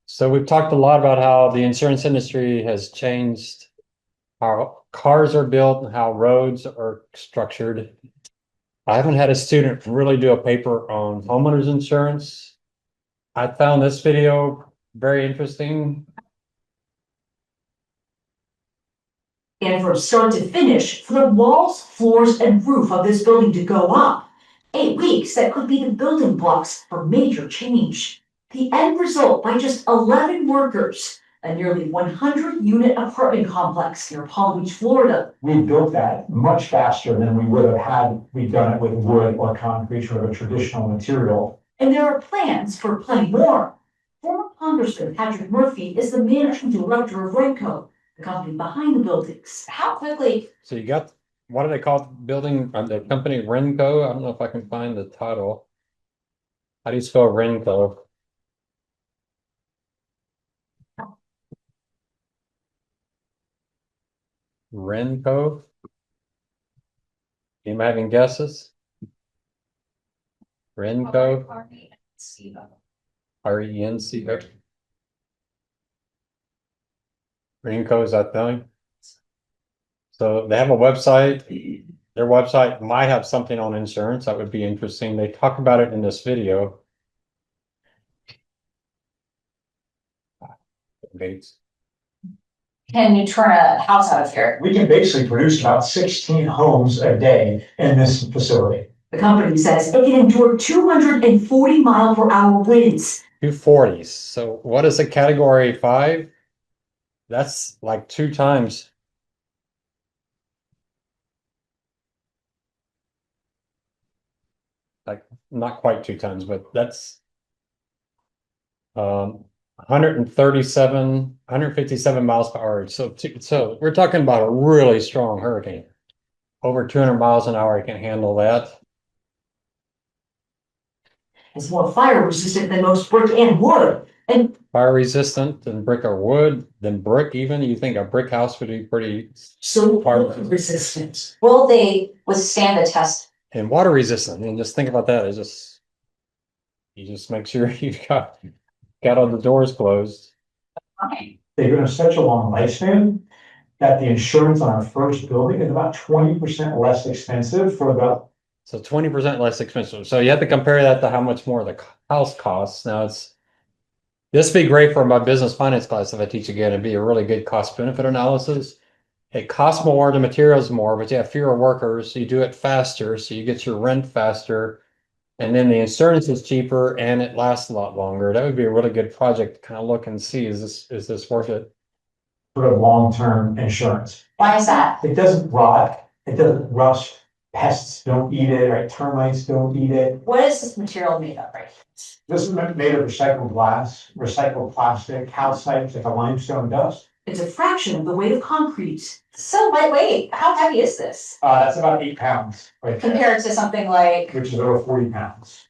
So we've talked a lot about how the insurance industry has changed how cars are built and how roads are structured. I haven't had a student really do a paper on homeowners insurance. I found this video very interesting. And from start to finish, for the walls, floors, and roof of this building to go up. 8 weeks that could be the building blocks for major change. The end result by just 11 workers, a nearly 100-unit apartment complex near Palm Beach, Florida. We built that much faster than we would have had we done it with wood or concrete or a traditional material. And there are plans for plenty more. Former Congressman Patrick Murphy is the managing director of Renco, the company behind the buildings. How quickly? So you got, what do they call the building, the company Renco? I don't know if I can find the title. How do you spell Renco? Renco? Anybody having guesses? Renco? R-E-N-C-O. Renco is that thing? So they have a website. Their website might have something on insurance. That would be interesting. They talk about it in this video. Gates. Can you turn a house out of here? We can basically produce about 16 homes a day in this facility. The company says it can endure 240 mile per hour winds. 240s. So what is a category 5? That's like 2 times. Like not quite 2 times, but that's 157 miles per hour. So we're talking about a really strong hurricane. Over 200 miles an hour, it can handle that. It's more fire resistant than most brick and wood. And fire resistant than brick or wood, than brick even. You think a brick house would be pretty so fire resistant. Will they withstand the test? And water resistant. And just think about that. It's just, you just make sure you've got all the doors closed. Okay. They've been such a long lifespan that the insurance on our first building is about 20% less expensive for about. So 20% less expensive. So you have to compare that to how much more the house costs. Now this would be great for my business finance class if I teach again. It'd be a really good cost benefit analysis. It costs more, the materials more, but you have fewer workers, so you do it faster, so you get your rent faster. And then the insurance is cheaper and it lasts a lot longer. That would be a really good project to kind of look and see, is this worth it? Sort of long-term insurance. Why is that? It doesn't rot, it doesn't rust, pests don't eat it, right? Termites don't eat it. What is this material made of, right? This is made of recycled glass, recycled plastic, calcite, like a limestone dust. It's a fraction of the weight of concrete. So lightweight. How heavy is this? That's about 8 pounds. Right compared to something like. Which is over 40 pounds.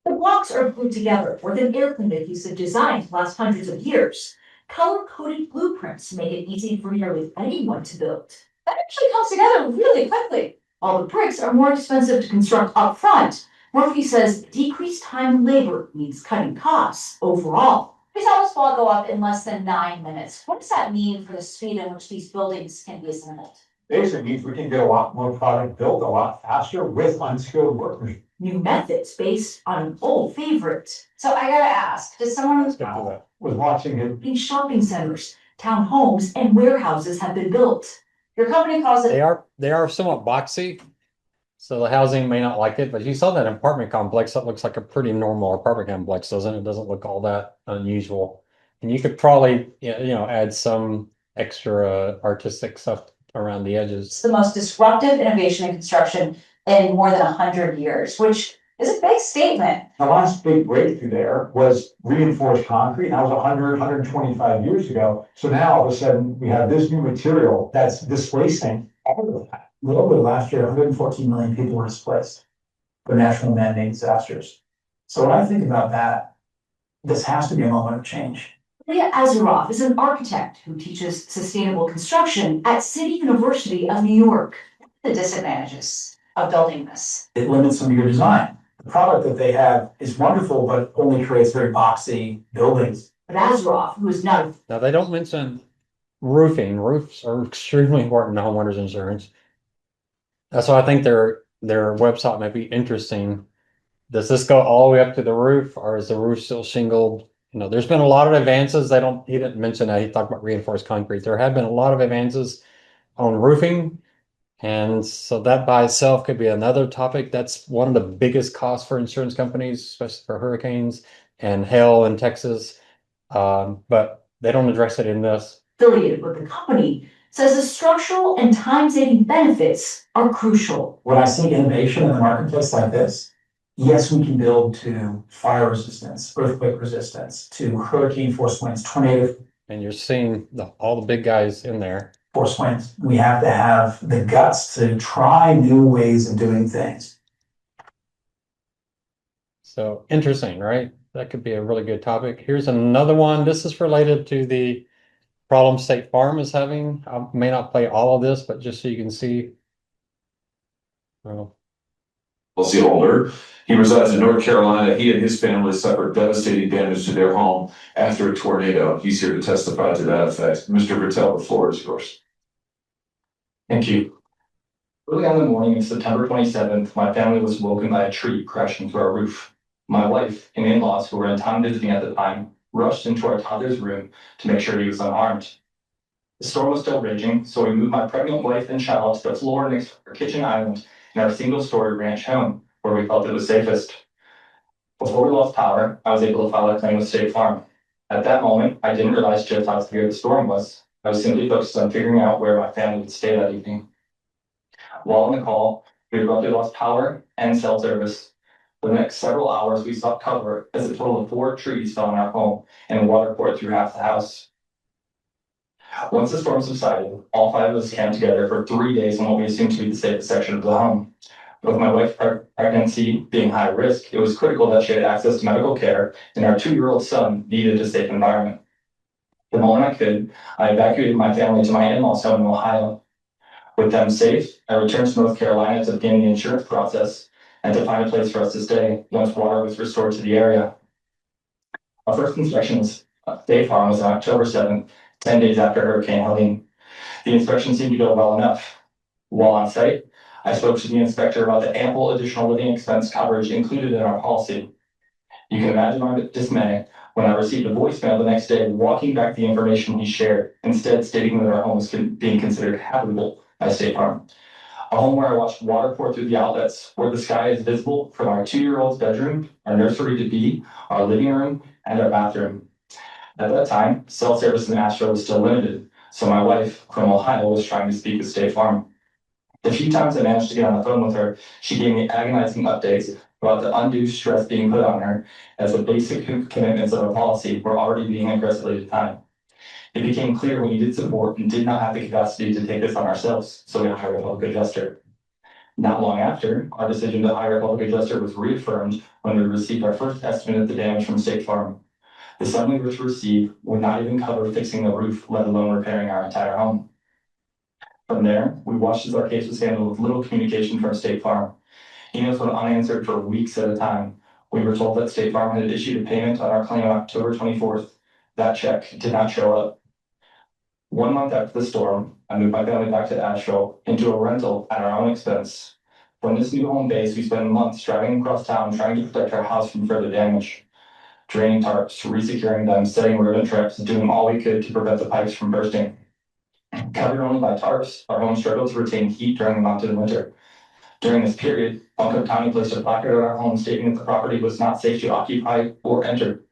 The blocks are glued together with an airplane adhesive designed to last hundreds of years. Color-coded blueprints make it easy for nearly anyone to build. That actually comes together really quickly. While the bricks are more expensive to construct up front, Murphy says decreased time and labor means cutting costs overall. We saw this wall go up in less than 9 minutes. What does that mean for the speed in which these buildings can be assembled? Basically means we can get a lot more product built a lot faster with unskilled workers. New methods based on an old favorite. So I gotta ask, does someone who's was watching it? These shopping centers, townhomes, and warehouses have been built. Your company calls it. They are somewhat boxy. So the housing may not like it, but you saw that apartment complex, that looks like a pretty normal apartment complex, doesn't it? It doesn't look all that unusual. And you could probably, add some extra artistic stuff around the edges. It's the most disruptive innovation in construction in more than 100 years, which is a big statement. The last big breakthrough there was reinforced concrete. That was 100, 125 years ago. So now all of a sudden we have this new material that's displacing all of that. Globally, last year, 114 million people were displaced for natural man-made disasters. So when I think about that, this has to be a moment of change. Leah Azaroff is an architect who teaches sustainable construction at City University of New York. The disadvantages of building this. It limits some of your design. The product that they have is wonderful, but only creates very boxy buildings. But Azeroth, who is not Now, they don't mention roofing. Roofs are extremely important to homeowners insurance. That's why I think their website might be interesting. Does this go all the way up to the roof, or is the roof still shingled? You know, there's been a lot of advances. He didn't mention that. He talked about reinforced concrete. There have been a lot of advances on roofing. And so that by itself could be another topic. That's one of the biggest costs for insurance companies, especially for hurricanes and hail in Texas. But they don't address it in this. affiliated with the company, says the structural and time-saving benefits are crucial. When I see innovation in the marketplace like this, yes, we can build to fire resistance, earthquake resistance, to hurricane force winds, tornado And you're seeing all the big guys in there. force winds. We have to have the guts to try new ways of doing things. So interesting, right? That could be a really good topic. Here's another one. This is related to the problem State Farm is having. I may not play all of this, but just so you can see. Well, Policyholder. He resides in North Carolina. He and his family suffered devastating damage to their home after a tornado. He's here to testify to that effect. Mr. Vitale, the floor is yours. Thank you. Early on in the morning of September 27th, my family was woken by a tree crashing through our roof. My wife and in-laws, who were in town visiting at the time, rushed into our toddler's room to make sure he was unharmed. The storm was still raging, so we moved my pregnant wife and child to the floor next to our kitchen island in our single-story ranch home, where we felt it was safest. Before we lost power, I was able to file a claim with State Farm. At that moment, I didn't realize just how severe the storm was. I was simply focused on figuring out where my family would stay that evening. While on the call, we abruptly lost power and cell service. For the next several hours, we sought cover as a total of 4 trees fell on our home and water poured through half the house. Once the storm subsided, all 5 of us camped together for 3 days in what we assumed to be the safest section of the home. With my wife's pregnancy being high risk, it was critical that she had access to medical care, and our 2-year-old son needed a safe environment. The moment I could, I evacuated my family to my in-laws home in Ohio. With them safe, I returned to North Carolina to begin the insurance process and to find a place for us to stay once water was restored to the area. Our first inspection was State Farm was on October 7th, 10 days after Hurricane Helene. The inspection seemed to go well enough. While on site, I spoke to the inspector about the ample additional living expense coverage included in our policy. You can imagine my dismay when I received a voicemail the next day walking back the information he shared, instead stating that our home was being considered habitable by State Farm. A home where I watched water pour through the outlets, where the sky is visible from our 2-year-old's bedroom, our nursery to be, our living room, and our bathroom. At that time, cell service in Asheville was still limited, so my wife from Ohio was trying to speak with State Farm. The few times I managed to get on the phone with her, she gave me agonizing updates about the undue stress being put on her, as the basic commitments of our policy were already being aggressively denied. It became clear we needed support and did not have the capacity to take this on ourselves, so we hired a public adjuster. Not long after, our decision to hire a public adjuster was reaffirmed when we received our first estimate of the damage from State Farm. The sum we were to receive would not even cover fixing the roof, let alone repairing our entire home. From there, we watched as our case was handled with little communication from State Farm. Emails went unanswered for weeks at a time. We were told that State Farm had issued a payment on our claim on October 24th. That check did not show up. 1 month after the storm, I moved my family back to Asheville into a rental at our own expense. From this new home base, we spent months driving across town trying to protect our house from further damage. Draining tarps, resecuring them, setting rodent traps, doing all we could to prevent the pipes from bursting. Covered only by tarps, our home struggled to retain heat during the mountain winter. During this period, Buncombe County placed a placard on our home stating that the property was not safe to occupy or enter.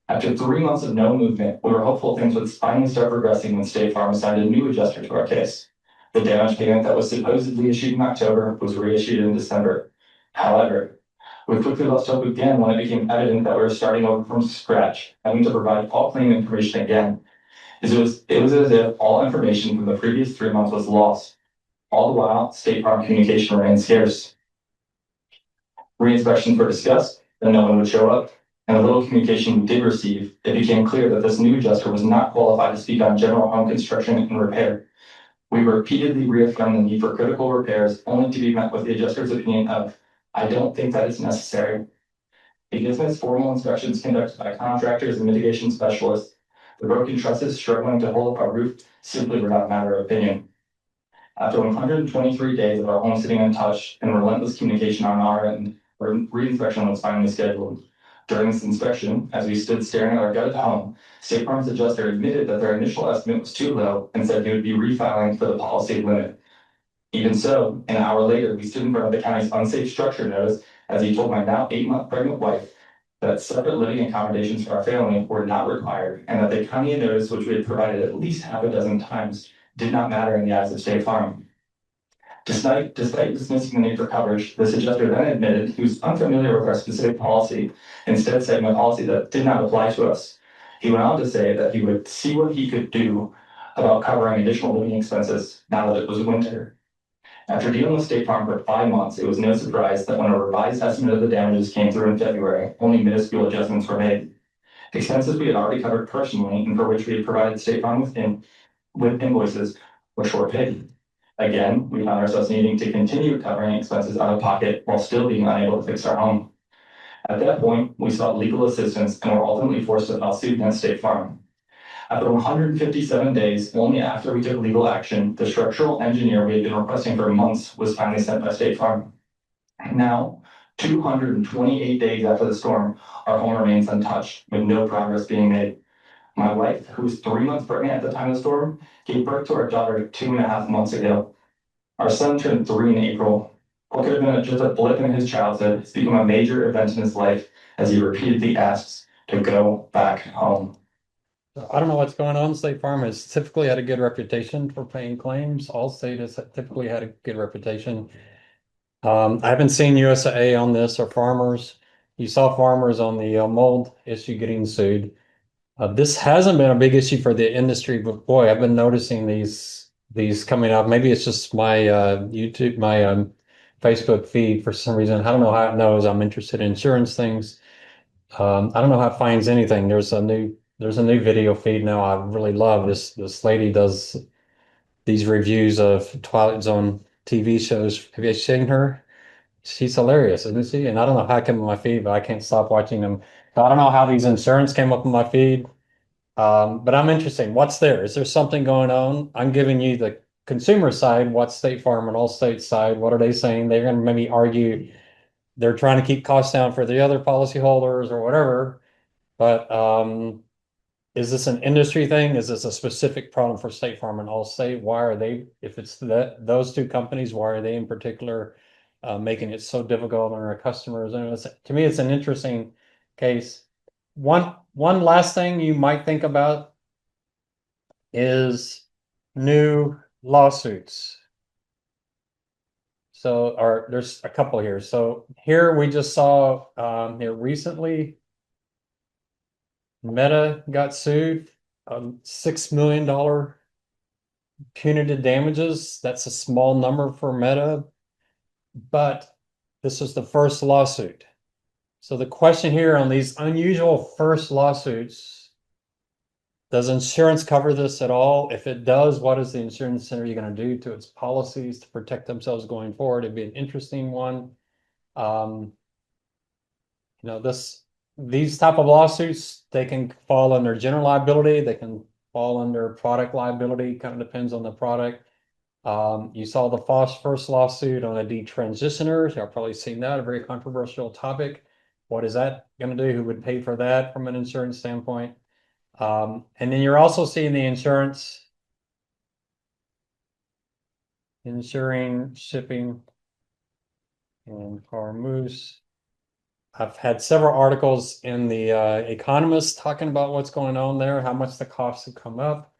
After 3 months of no movement, we were hopeful things would finally start progressing when State Farm assigned a new adjuster to our case. The damage payment that was supposedly issued in October was reissued in December. However, we quickly lost hope again when it became evident that we were starting over from scratch, having to provide all claim information again. It was as if all information from the previous 3 months was lost. All the while, State Farm communication remained scarce. Re-inspections were discussed, and no one would show up. And the little communication we did receive, it became clear that this new adjuster was not qualified to speak on general home construction and repair. We repeatedly reaffirmed the need for critical repairs, only to be met with the adjuster's opinion of, "I don't think that is necessary." He dismissed formal inspections conducted by contractors and mitigation specialists. The broken trusses struggling to hold up our roof simply were not a matter of opinion. After 123 days of our home sitting untouched and relentless communication on our end, our re-inspection was finally scheduled. During this inspection, as we stood staring at our gutted home, State Farm's adjuster admitted that their initial estimate was too low and said he would be refiling for the policy limit. Even so, an hour later, we stood in front of the county's unsafe structure notice as he told my now 8-month pregnant wife that separate living accommodations for our family were not required and that the county notice, which we had provided at least half a dozen times, did not matter in the eyes of State Farm. Despite dismissing the need for coverage, this adjuster then admitted he was unfamiliar with our specific policy, instead citing a policy that did not apply to us. He went on to say that he would see what he could do about covering additional living expenses now that it was winter. After dealing with State Farm for 5 months, it was no surprise that when a revised estimate of the damages came through in February, only minuscule adjustments were made. Expenses we had already covered personally and for which we had provided State Farm with invoices were short paid. Again, we found ourselves needing to continue covering expenses out of pocket while still being unable to fix our home. At that point, we sought legal assistance and were ultimately forced to file suit against State Farm. After 157 days, only after we took legal action, the structural engineer we had been requesting for months was finally sent by State Farm. Now, 228 days after the storm, our home remains untouched, with no progress being made. My wife, who was 3 months pregnant at the time of the storm, gave birth to our daughter 2.5 months ago. Our son turned 3 in April. What could have been just a blip in his childhood has become a major event in his life as he repeatedly asks to go back home. I don't know what's going on. State Farm has typically had a good reputation for paying claims. Allstate has typically had a good reputation. I haven't seen USAA on this or farmers. You saw farmers on the mold issue getting sued. This hasn't been a big issue for the industry, but boy, I've been noticing these coming up. Maybe it's just my my Facebook feed for some reason. I don't know how it knows I'm interested in insurance things. I don't know how it finds anything. There's a new video feed now. I really love this lady does these reviews of Twilight Zone TV shows. Have you seen her? She's hilarious, isn't she? And I don't know how it came on my feed, but I can't stop watching them. So I don't know how these insurance came up on my feed. But I'm interested. What's there? Is there something going on? I'm giving you the consumer side. What's State Farm and Allstate side? What are they saying? They're going to maybe argue they're trying to keep costs down for the other policyholders or whatever. But is this an industry thing? Is this a specific problem for State Farm and Allstate? Why are they, if it's those two companies, why are they in particular making it so difficult on our customers? And to me, it's an interesting case. One last thing you might think about is new lawsuits. So, or there's a couple here. So here we just saw here recently, Meta got sued, $6 million punitive damages. That's a small number for Meta, but this was the first lawsuit. So the question here on these unusual first lawsuits, does insurance cover this at all? If it does, what is the insurance industry going to do to its policies to protect themselves going forward? It'd be an interesting one. These type of lawsuits, they can fall under general liability, they can fall under product liability, kind of depends on the product. You saw the first lawsuit on a detransitioner. Y'all probably seen that, a very controversial topic. What is that going to do? Who would pay for that from an insurance standpoint? And then you're also seeing the insuring, shipping, and car moose. I've had several articles in the Economist talking about what's going on there, how much the costs have come up.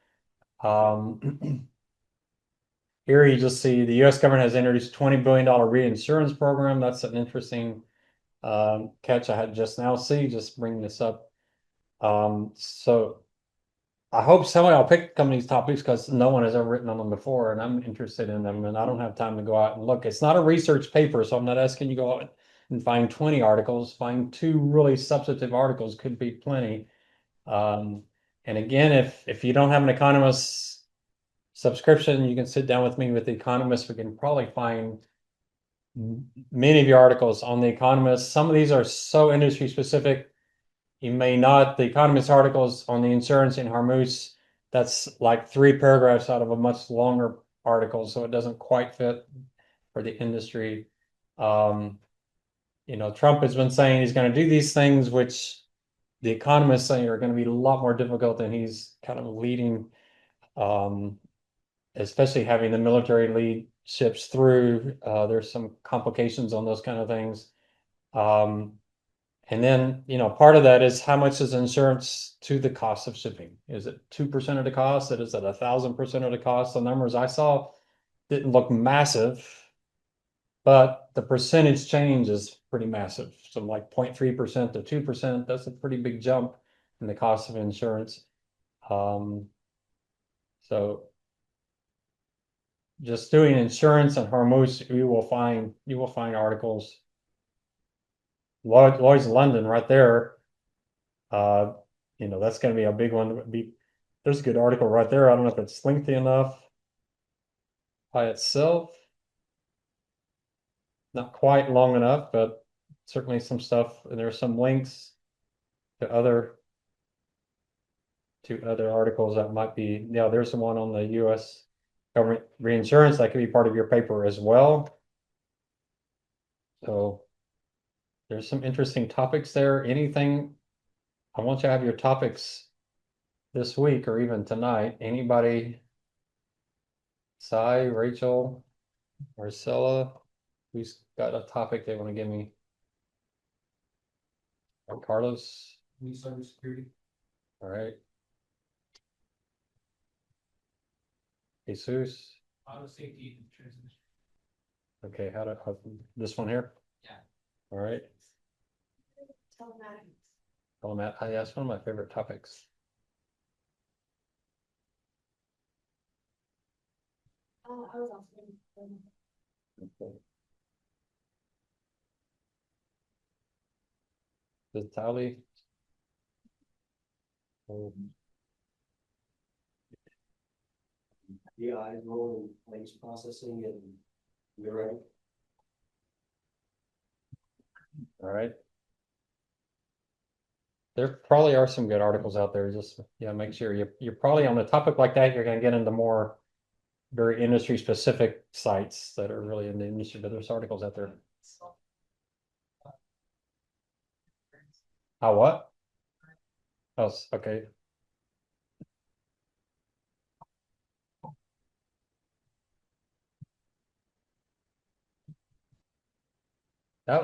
Here you just see the U.S. government has introduced $20 billion reinsurance program. That's an interesting catch I had just now. Just bringing this up. So I hope somebody will pick some of these topics because no one has ever written on them before, and I'm interested in them, and I don't have time to go out and look. It's not a research paper, so I'm not asking you to go out and find 20 articles. Find 2 really substantive articles could be plenty. And again, if you don't have an Economist subscription, you can sit down with me with the Economist. We can probably find many of your articles on The Economist. Some of these are so industry specific. You may not, The Economist articles on the insurance in Hormuz, that's like 3 paragraphs out of a much longer article, so it doesn't quite fit for the industry. Trump has been saying he's going to do these things, which the economists saying are going to be a lot more difficult than he's kind of leading, especially having the military lead ships through. There's some complications on those kind of things. And then, part of that is how much is insurance to the cost of shipping? Is it 2% of the cost? Is it 1,000% of the cost? The numbers I saw didn't look massive, but the percentage change is pretty massive. So like 0.3% to 2%, that's a pretty big jump in the cost of insurance. So just doing insurance and Hormuz, you will find articles. Lloyd's London right there. That's going to be a big one. There's a good article right there. I don't know if it's lengthy enough by itself. Not quite long enough, but certainly some stuff. And there's some links to other articles that might be. Yeah, there's the one on the U.S. government reinsurance that could be part of your paper as well. So there's some interesting topics there. Anything, I want you to have your topics this week or even tonight. Anybody, Cy, Rachel, Marcella, who's got a topic they want to give me? Or Carlos? Cybersecurity. All right. Jesus. Auto safety and transmission. Okay, this one here? Yeah. All right. Telematics. That's one of my favorite topics. Oh, I was also. Okay. The tally. AI role in claims processing and underwriting. All right. There probably are some good articles out there. Just make sure you're probably on a topic like that. You're going to get into more very industry specific sites that are really in the industry, but there's articles out there. Oh, what? Oh, okay.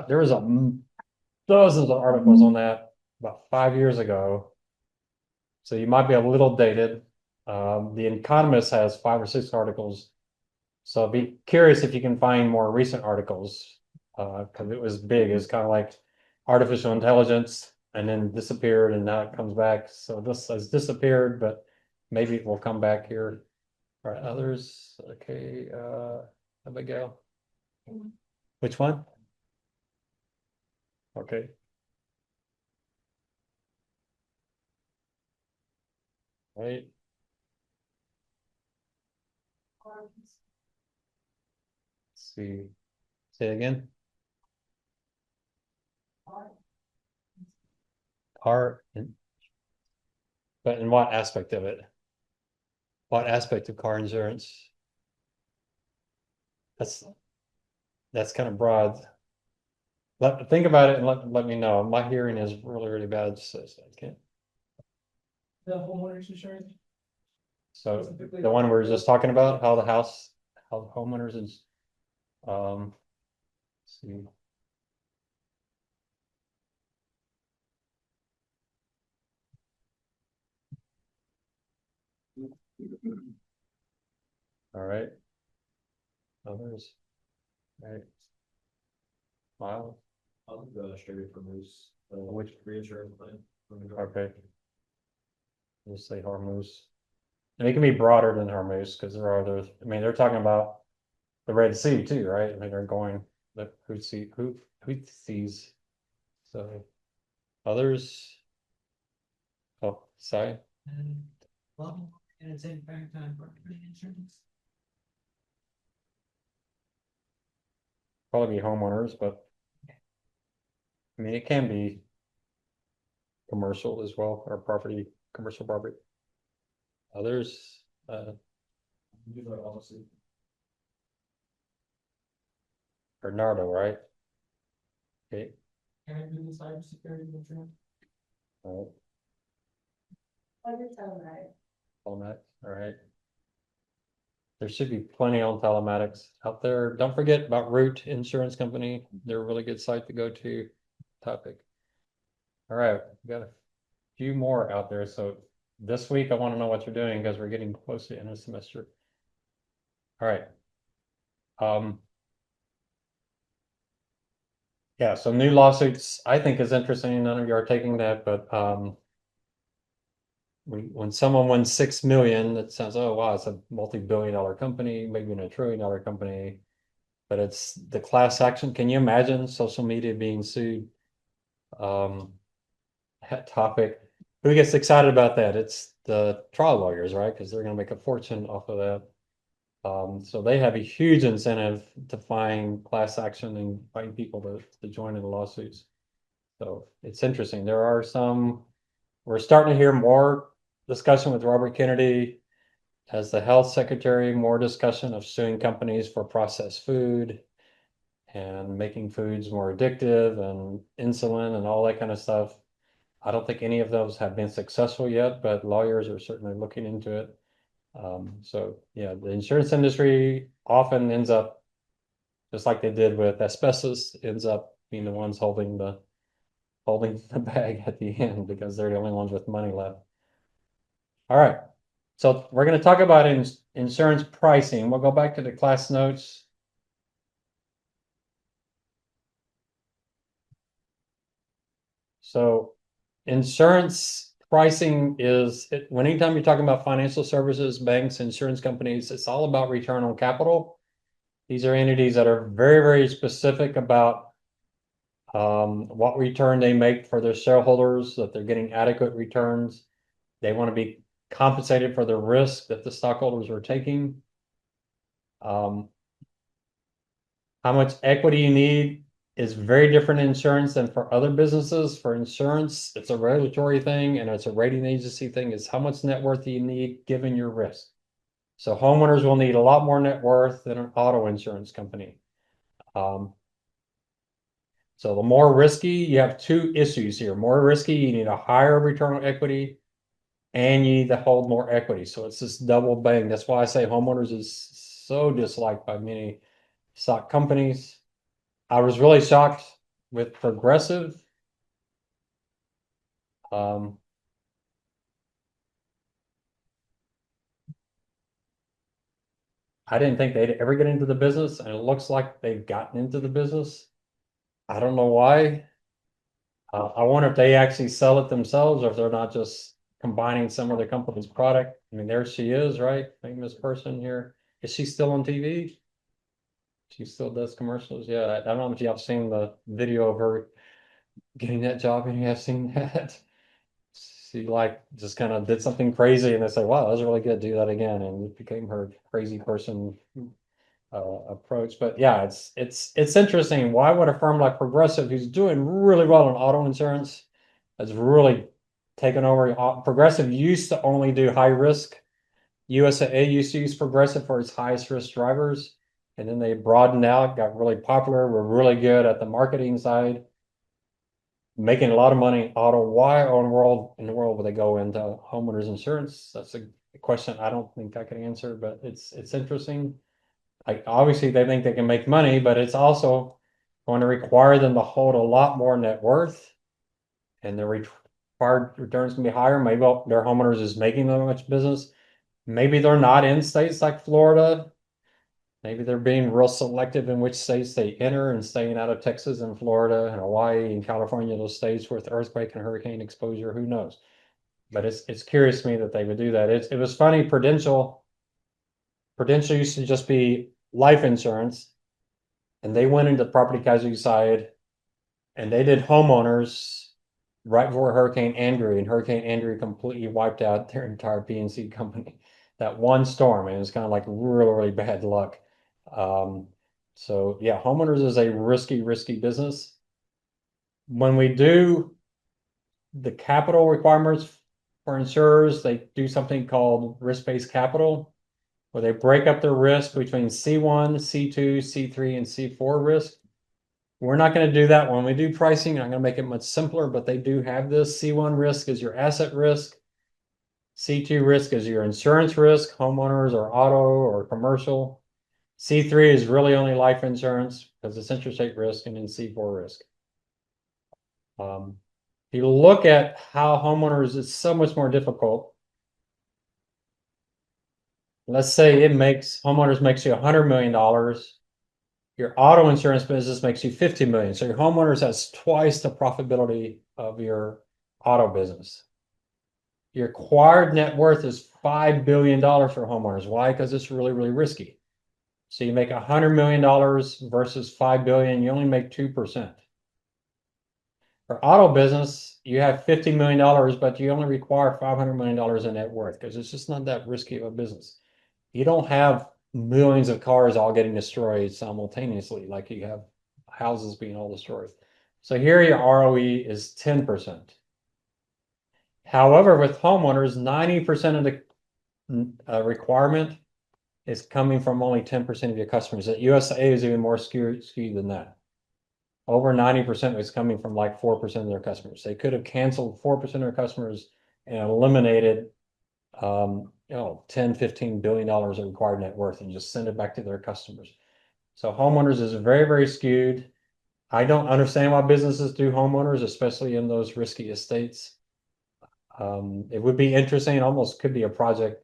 There was dozens of articles on that about 5 years ago. So you might be a little dated. The Economist has 5 or 6 articles. So be curious if you can find more recent articles, because it was big. It's kind of like artificial intelligence and then disappeared and now it comes back. So this has disappeared, but maybe it will come back here. All right, others. Okay, Abigail. Which one? Okay. Right. Let's see. Say it again. Car, but in what aspect of it? What aspect of car insurance? That's kind of broad. Think about it and let me know. My hearing is really, really bad, so I can't. The homeowners insurance. So the one we were just talking about, how the homeowners is, let's see. All right. Others. All right. Wow. I'll go straight from Moose, Which reinsurance plan. Okay. Just say Hormuz. And it can be broader than Hormuz because there are others. I mean, they're talking about the Red Sea too, right? I mean, they're going the Houthis. So others. Oh, sorry. Well, and it's in fact time for insurance. probably be homeowners, but I mean, it can be commercial as well, or property, commercial property. Others, Bernardo, right? Okay, Can I do the cybersecurity insurance? all right, telematics, all right. There should be plenty on telematics out there. Don't forget about Root Insurance Company. They're a really good site to go to. Topic. All right, we got a few more out there. So this week I want to know what you're doing because we're getting close to the end of the semester. All right. Yeah, so new lawsuits I think is interesting. None of you are taking that, but when someone wins 6 million, it sounds, oh wow, it's a multi-billion-dollar company, maybe in a trillion-dollar company. But it's the class action. Can you imagine social media being sued? That topic. Who gets excited about that? It's the trial lawyers, right? Because they're going to make a fortune off of that. So they have a huge incentive to find class action and find people to join in the lawsuits. So it's interesting. There are some, we're starting to hear more discussion with Robert Kennedy as the health secretary, more discussion of suing companies for processed food and making foods more addictive and insulin and all that kind of stuff. I don't think any of those have been successful yet, but lawyers are certainly looking into it. So yeah, the insurance industry often ends up, just like they did with asbestos, ends up being the ones holding the bag at the end because they're the only ones with money left. All right. So we're going to talk about insurance pricing. We'll go back to the class notes. So insurance pricing is, when anytime you're talking about financial services, banks, insurance companies, it's all about return on capital. These are entities that are very, very specific about what return they make for their shareholders, that they're getting adequate returns. They want to be compensated for the risk that the stockholders are taking. How much equity you need is very different in insurance than for other businesses. For insurance, it's a regulatory thing and it's a rating agency thing. Is how much net worth do you need given your risk? So homeowners will need a lot more net worth than an auto insurance company. So the more risky, you have two issues here. More risky, you need a higher return on equity and you need to hold more equity. So it's this double bang. That's why I say homeowners is so disliked by many stock companies. I was really shocked with Progressive. I didn't think they'd ever get into the business, and it looks like they've gotten into the business. I don't know why. I wonder if they actually sell it themselves or if they're not just combining some of the company's product. I mean, there she is, right? Famous person here. Is she still on TV? She still does commercials. Yeah, I don't know if you have seen the video of her getting that job, and you have seen that. She like just kind of did something crazy, and they say, "Wow, that was really good. Do that again," and it became her crazy person approach. But yeah, it's interesting. Why would a firm like Progressive, who's doing really well in auto insurance, has really taken over? Progressive used to only do high risk. USAA used to use Progressive for its highest risk drivers, and then they broadened out, got really popular, were really good at the marketing side, making a lot of money in auto. Why in the world would they go into homeowners insurance? That's a question I don't think I can answer, but it's interesting. Like obviously they think they can make money, but it's also going to require them to hold a lot more net worth, and the required returns can be higher. Maybe their homeowners is making that much business. Maybe they're not in states like Florida. Maybe they're being real selective in which states they enter and staying out of Texas and Florida and Hawaii and California, those states with earthquake and hurricane exposure. Who knows? But it's curious to me that they would do that. It was funny. Prudential used to just be life insurance, and they went into the property casualty side, and they did homeowners right before Hurricane Andrew, and Hurricane Andrew completely wiped out their entire PNC company. That one storm, and it was kind of like really, really bad luck. Um, So yeah, homeowners is a risky business. When we do the capital requirements for insurers, they do something called risk-based capital, where they break up their risk between C1, C2, C3, and C4 risk. We're not going to do that when we do pricing. I'm going to make it much simpler, but they do have this. C1 risk is your asset risk. C2 risk is your insurance risk, homeowners or auto or commercial. C3 is really only life insurance because it's interest rate risk, and then C4 risk. If you look at how homeowners is so much more difficult, let's say homeowners makes you $100 million. Your auto insurance business makes you 50 million. So your homeowners has twice the profitability of your auto business. Your acquired net worth is $5 billion for homeowners. Why? Because it's really risky. So you make $100 million versus 5 billion, you only make 2%. For auto business, you have $50 million, but you only require $500 million in net worth because it's just not that risky of a business. You don't have millions of cars all getting destroyed simultaneously, like you have houses being all destroyed. So here your ROE is 10%. However, with homeowners, 90% of the requirement is coming from only 10% of your customers. At USA is even more skewed than that. Over 90% is coming from like 4% of their customers. They could have canceled 4% of their customers and eliminated 10, $15 billion of required net worth and just send it back to their customers. So homeowners is very skewed. I don't understand why businesses do homeowners, especially in those risky estates. It would be interesting, almost could be a project.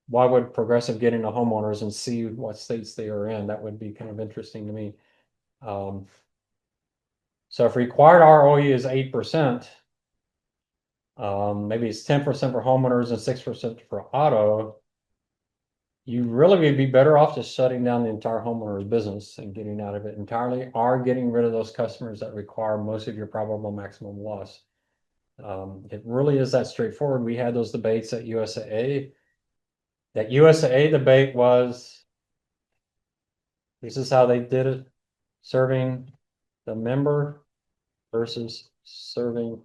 Why would Progressive get into homeowners and see what states they are in? That would be kind of interesting to me. So if required ROE is 8%, maybe it's 10% for homeowners and 6% for auto, you really would be better off just shutting down the entire homeowners business and getting out of it entirely, or getting rid of those customers that require most of your probable maximum loss. It really is that straightforward. We had those debates at USAA. That USAA debate was, this is how they did it, serving the member versus serving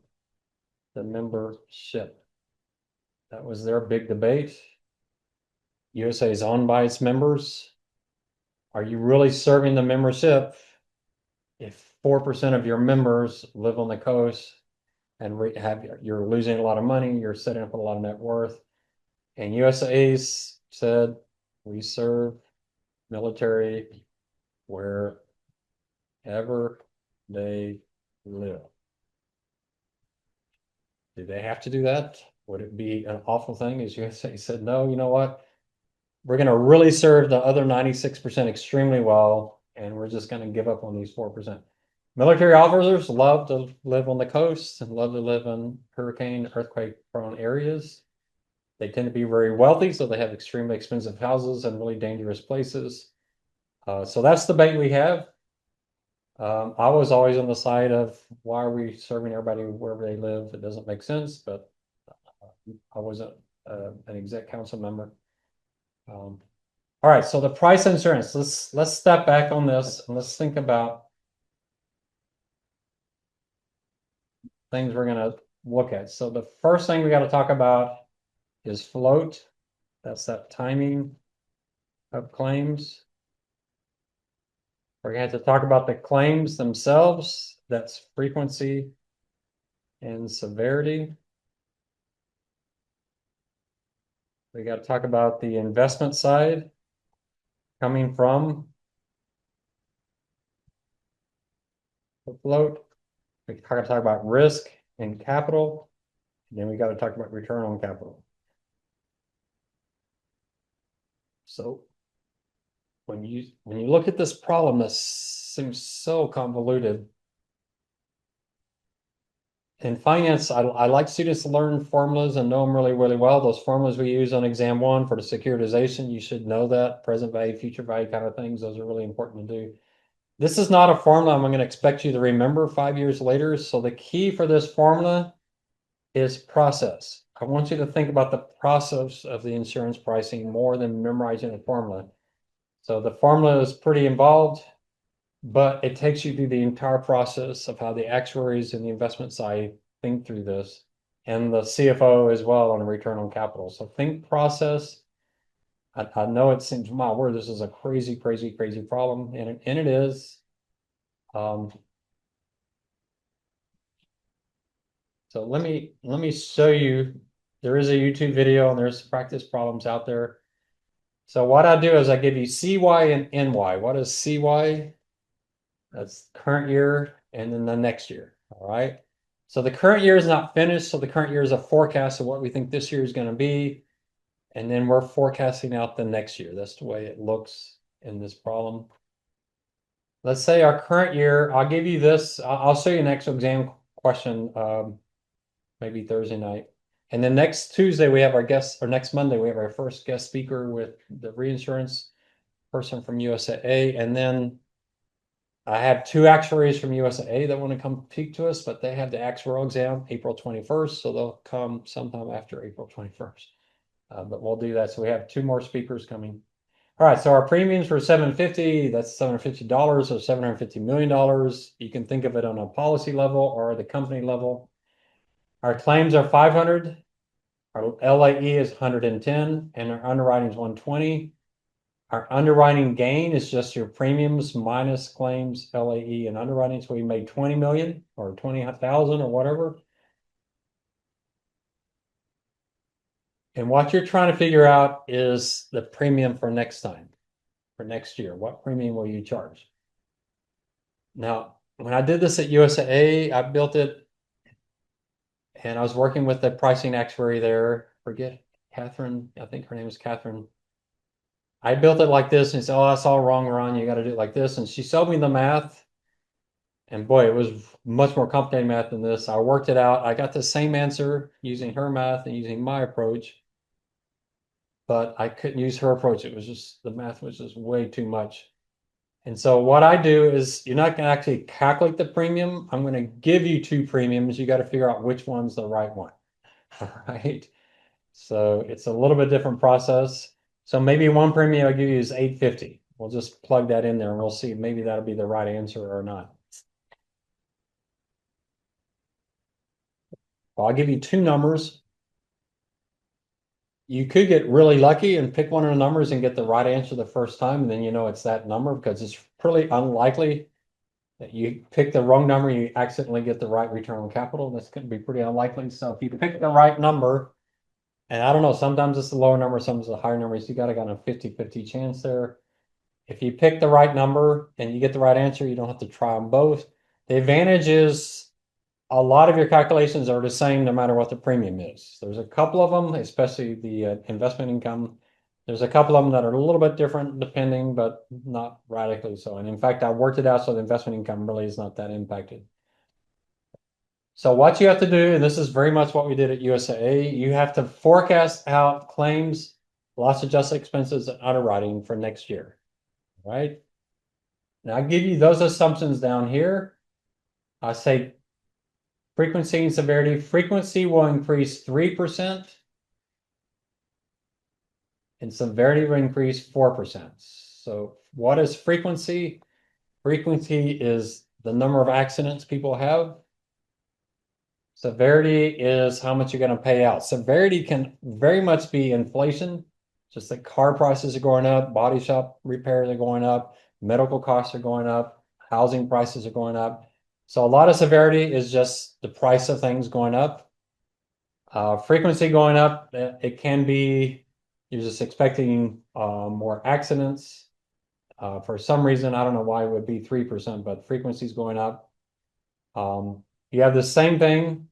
the membership. That was their big debate. USA is owned by its members. Are you really serving the membership if 4% of your members live on the coast and you're losing a lot of money, you're setting up a lot of net worth? And USA's said, we serve military wherever they live. Do they have to do that? Would it be an awful thing? As USA said, no, you know what? We're going to really serve the other 96% extremely well, and we're just going to give up on these 4%. Military officers love to live on the coast and love to live in hurricane, earthquake-prone areas. They tend to be very wealthy, so they have extremely expensive houses and really dangerous places. So that's the debate we have. I was always on the side of, why are we serving everybody wherever they live? It doesn't make sense, but I wasn't an exec council member. All right, so the price insurance, let's step back on this and let's think about things we're going to look at. So the first thing we got to talk about is float. That's that timing of claims. We're going to have to talk about the claims themselves. That's frequency and severity. We got to talk about the investment side coming from the float. We got to talk about risk and capital. And then we got to talk about return on capital. So when you look at this problem, this seems so convoluted. In finance, I like students to learn formulas and know them really well. Those formulas we use on exam 1 for the securitization, you should know that. Present value, future value kind of things, those are really important to do. This is not a formula I'm going to expect you to remember 5 years later. So the key for this formula is process. I want you to think about the process of the insurance pricing more than memorizing a formula. So the formula is pretty involved. But it takes you through the entire process of how the actuaries and the investment side think through this, and the CFO as well on a return on capital. So think process. I know it seems, my word, this is a crazy, crazy, crazy problem, and it is. So let me show you. There is a YouTube video and there's practice problems out there. So what I do is I give you CY and NY. What is CY? That's current year and then the next year. All right. So the current year is not finished. So the current year is a forecast of what we think this year is going to be. And then we're forecasting out the next year. That's the way it looks in this problem. Let's say our current year, I'll give you this. I'll show you an actual exam question, maybe Thursday night. And then next Tuesday, we have our guest, or next Monday, we have our first guest speaker with the reinsurance person from USAA. And then I have two actuaries from USAA that want to come speak to us, but they have the actuarial exam April 21st. So they'll come sometime after April 21st. But we'll do that. So we have two more speakers coming. All right, so our premiums for $750, that's $750 or $750 million. You can think of it on a policy level or the company level. Our claims are 500. Our LAE is 110, and our underwriting is 120. Our underwriting gain is just your premiums minus claims, LAE, and underwriting. So we made 20 million or 20,000 or whatever. And what you're trying to figure out is the premium for next time, for next year. What premium will you charge? Now, when I did this at USAA, I built it and I was working with the pricing actuary there. Forget Catherine, I think her name is Catherine. I built it like this and said, oh, that's all wrong, Ron. You got to do it like this. And she showed me the math. And boy, it was much more complicated math than this. I worked it out. I got the same answer using her math and using my approach. But I couldn't use her approach. It was just, the math was just way too much. And so what I do is you're not going to actually calculate the premium. I'm going to give you two premiums. You got to figure out which one's the right one. All right. So it's a little bit different process. So maybe one premium I'll give you is 850. We'll just plug that in there and we'll see maybe that'll be the right answer or not. Well, I'll give you two numbers. You could get really lucky and pick one of the numbers and get the right answer the first time, and then you know it's that number because it's pretty unlikely that you pick the wrong number and you accidentally get the right return on capital. That's going to be pretty unlikely. So if you pick the right number, and I don't know, sometimes it's the lower number, sometimes the higher number, so you got a 50-50 chance there. If you pick the right number and you get the right answer, you don't have to try them both. The advantage is a lot of your calculations are the same no matter what the premium is. There's a couple of them, especially the investment income. There's a couple of them that are a little bit different depending, but not radically so. And in fact, I worked it out so the investment income really is not that impacted. So what you have to do, and this is very much what we did at USAA, you have to forecast out claims, loss adjusted expenses, and underwriting for next year. Right? Now I give you those assumptions down here. I say frequency and severity. Frequency will increase 3% and severity will increase 4%. So what is frequency? Frequency is the number of accidents people have. Severity is how much you're going to pay out. Severity can very much be inflation, just that car prices are going up, body shop repairs are going up, medical costs are going up, housing prices are going up. So a lot of severity is just the price of things going up. Frequency going up, it can be you're just expecting more accidents. For some reason, I don't know why it would be 3%, but frequency is going up. You have the same thing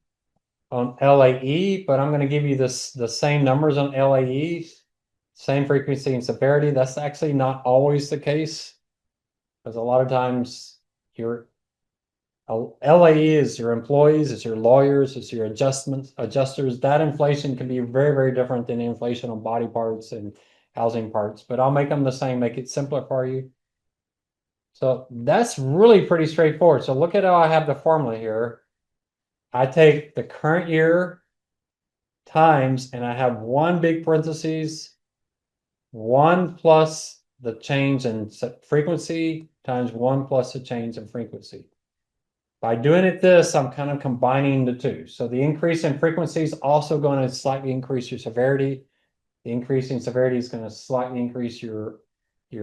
on LAE, but I'm going to give you the same numbers on LAE, same frequency and severity. That's actually not always the case, because a lot of times your LAE is your employees, it's your lawyers, it's your adjusters. That inflation can be very, very different than inflation on body parts and housing parts, but I'll make them the same, make it simpler for you. So that's really pretty straightforward. So look at how I have the formula here. I take the current year times, and I have one big parentheses, 1 plus the change in frequency times 1 plus the change in frequency. By doing it this, I'm kind of combining the two. So the increase in frequency is also going to slightly increase your severity. The increase in severity is going to slightly increase your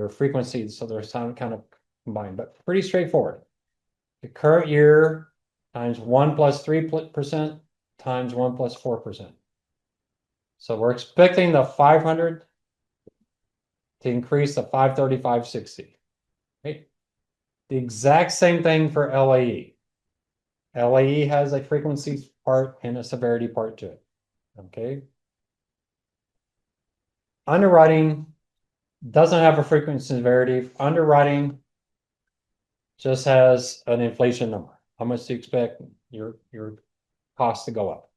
frequency. So they're kind of combined, but pretty straightforward. The current year times 1 plus 3% times 1 plus 4%. So we're expecting the 500 to increase to 535.60. Right? The exact same thing for LAE. LAE has a frequency part and a severity part to it. Okay. Underwriting doesn't have a frequency and severity. Underwriting just has an inflation number. How much do you expect your costs to go up?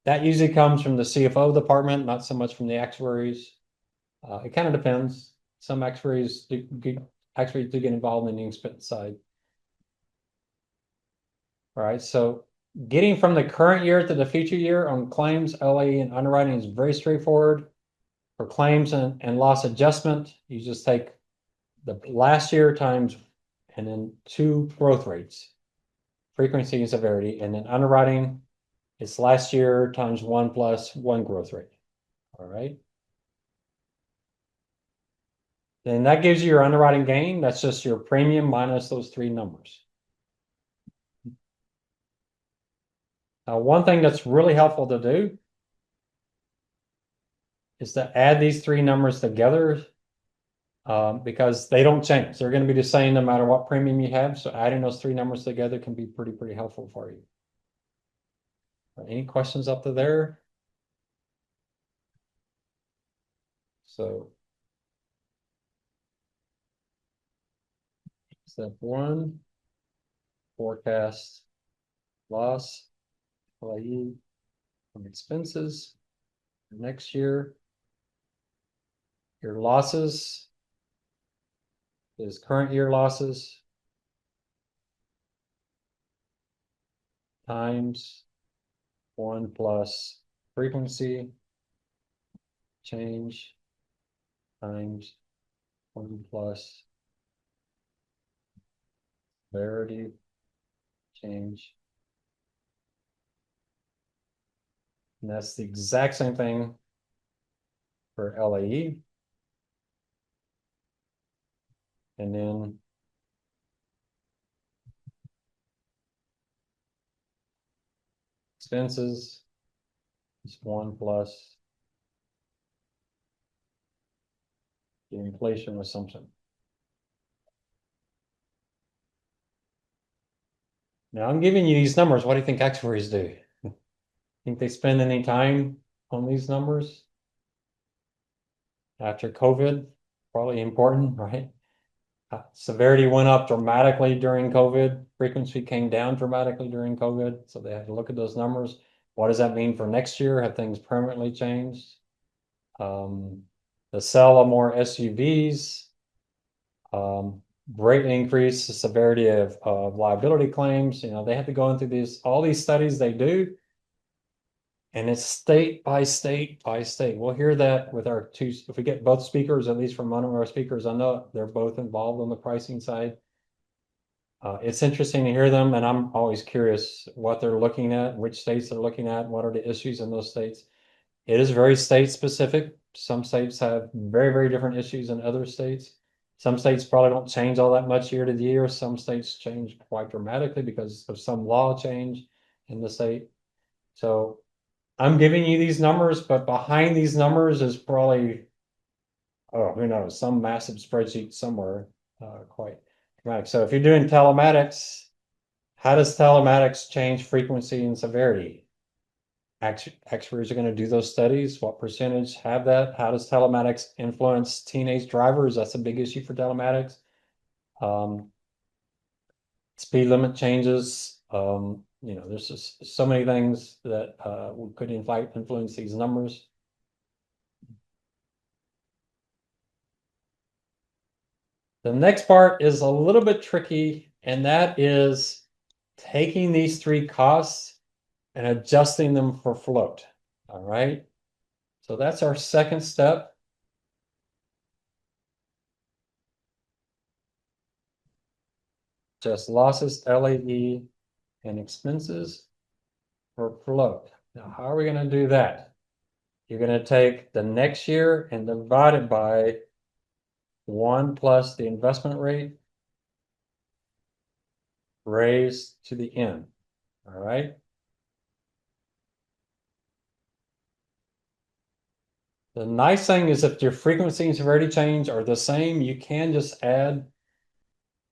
That usually comes from the CFO department, not so much from the actuaries. It kind of depends. Some actuaries do get involved in the expense side. All right, so getting from the current year to the future year on claims, LAE, and underwriting is very straightforward. For claims and loss adjustment, you just take the last year times and then 2 growth rates, frequency and severity, and then underwriting, it's last year times 1 plus 1 growth rate. All right. Then that gives you your underwriting gain. That's just your premium minus those 3 numbers. Now, one thing that's really helpful to do is to add these 3 numbers together because they don't change. They're going to be the same no matter what premium you have. So adding those 3 numbers together can be pretty helpful for you. Any questions up to there? So step 1, forecast loss, LAE from expenses for next year. Your losses is current year losses times 1 plus frequency change times 1 plus severity change. And that's the exact same thing for LAE. And then expenses is 1 plus the inflation assumption. Now I'm giving you these numbers. What do you think actuaries do? Think they spend any time on these numbers? After COVID, probably important, right? Severity went up dramatically during COVID. Frequency came down dramatically during COVID. So they had to look at those numbers. What does that mean for next year? Have things permanently changed? The sale of more SUVs greatly increased the severity of liability claims. You know, they have to go into all these studies they do. And it's state by state by state. We'll hear that with our if we get both speakers, at least from one of our speakers, I know they're both involved on the pricing side. It's interesting to hear them, and I'm always curious what they're looking at, which states they're looking at, what are the issues in those states. It is very state specific. Some states have very different issues than other states. Some states probably don't change all that much year to year. Some states change quite dramatically because of some law change in the state. So I'm giving you these numbers, but behind these numbers is probably, oh, who knows, some massive spreadsheet somewhere, quite dramatic. So if you're doing telematics, how does telematics change frequency and severity? Actuaries are going to do those studies. What percentage have that? How does telematics influence teenage drivers? That's a big issue for telematics. Speed limit changes. You know, there's just so many things that could influence these numbers. The next part is a little bit tricky, and that is taking these 3 costs and adjusting them for float. All right. So that's our second step. just losses, LAE, and expenses for float. Now, how are we gonna do that? You're gonna take the next year and divide it by 1 plus the investment rate raised to the n. All right. The nice thing is if your frequency and severity change are the same, you can just add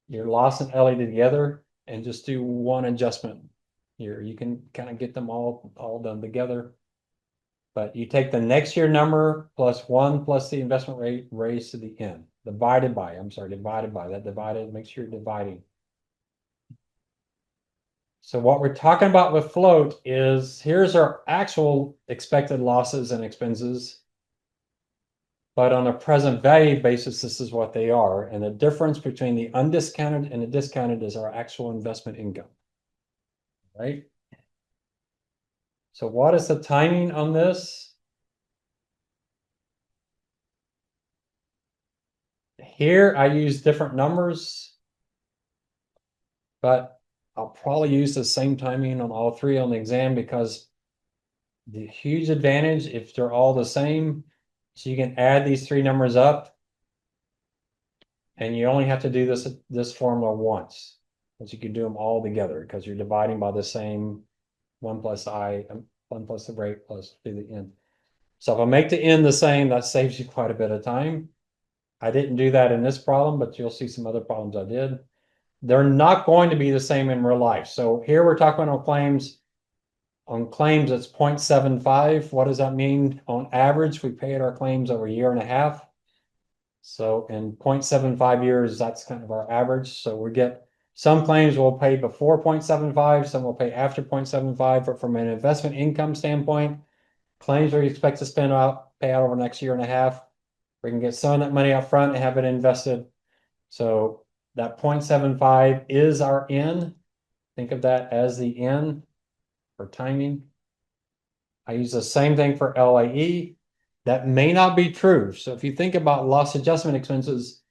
your loss and LA together and just do one adjustment here. You can kind of get them all done together. But you take the next year number plus 1 plus the investment rate raised to the n, divided by, that divided, make sure you're dividing. So what we're talking about with float is here's our actual expected losses and expenses. But on a present value basis, this is what they are. And the difference between the undiscounted and the discounted is our actual investment income. Right? So what is the timing on this? Here I use different numbers, but I'll probably use the same timing on all three on the exam because the huge advantage if they're all the same, so you can add these three numbers up and you only have to do this formula once. But you can do them all together because you're dividing by the same 1 plus I, 1 plus the rate plus to the n. So if I make the n the same, that saves you quite a bit of time. I didn't do that in this problem, but you'll see some other problems I did. They're not going to be the same in real life. So here we're talking on claims. On claims, it's 0.75. What does that mean? On average, we paid our claims over a year and a half. So in 0.75 years, that's kind of our average. So we get some claims will pay before 0.75, some will pay after 0.75. But from an investment income standpoint, claims we expect to pay out over the next year and a half. We can get some of that money up front and have it invested. So that 0.75 is our N. Think of that as the N for timing. I use the same thing for LAE. That may not be true. So if you think about loss adjustment expenses,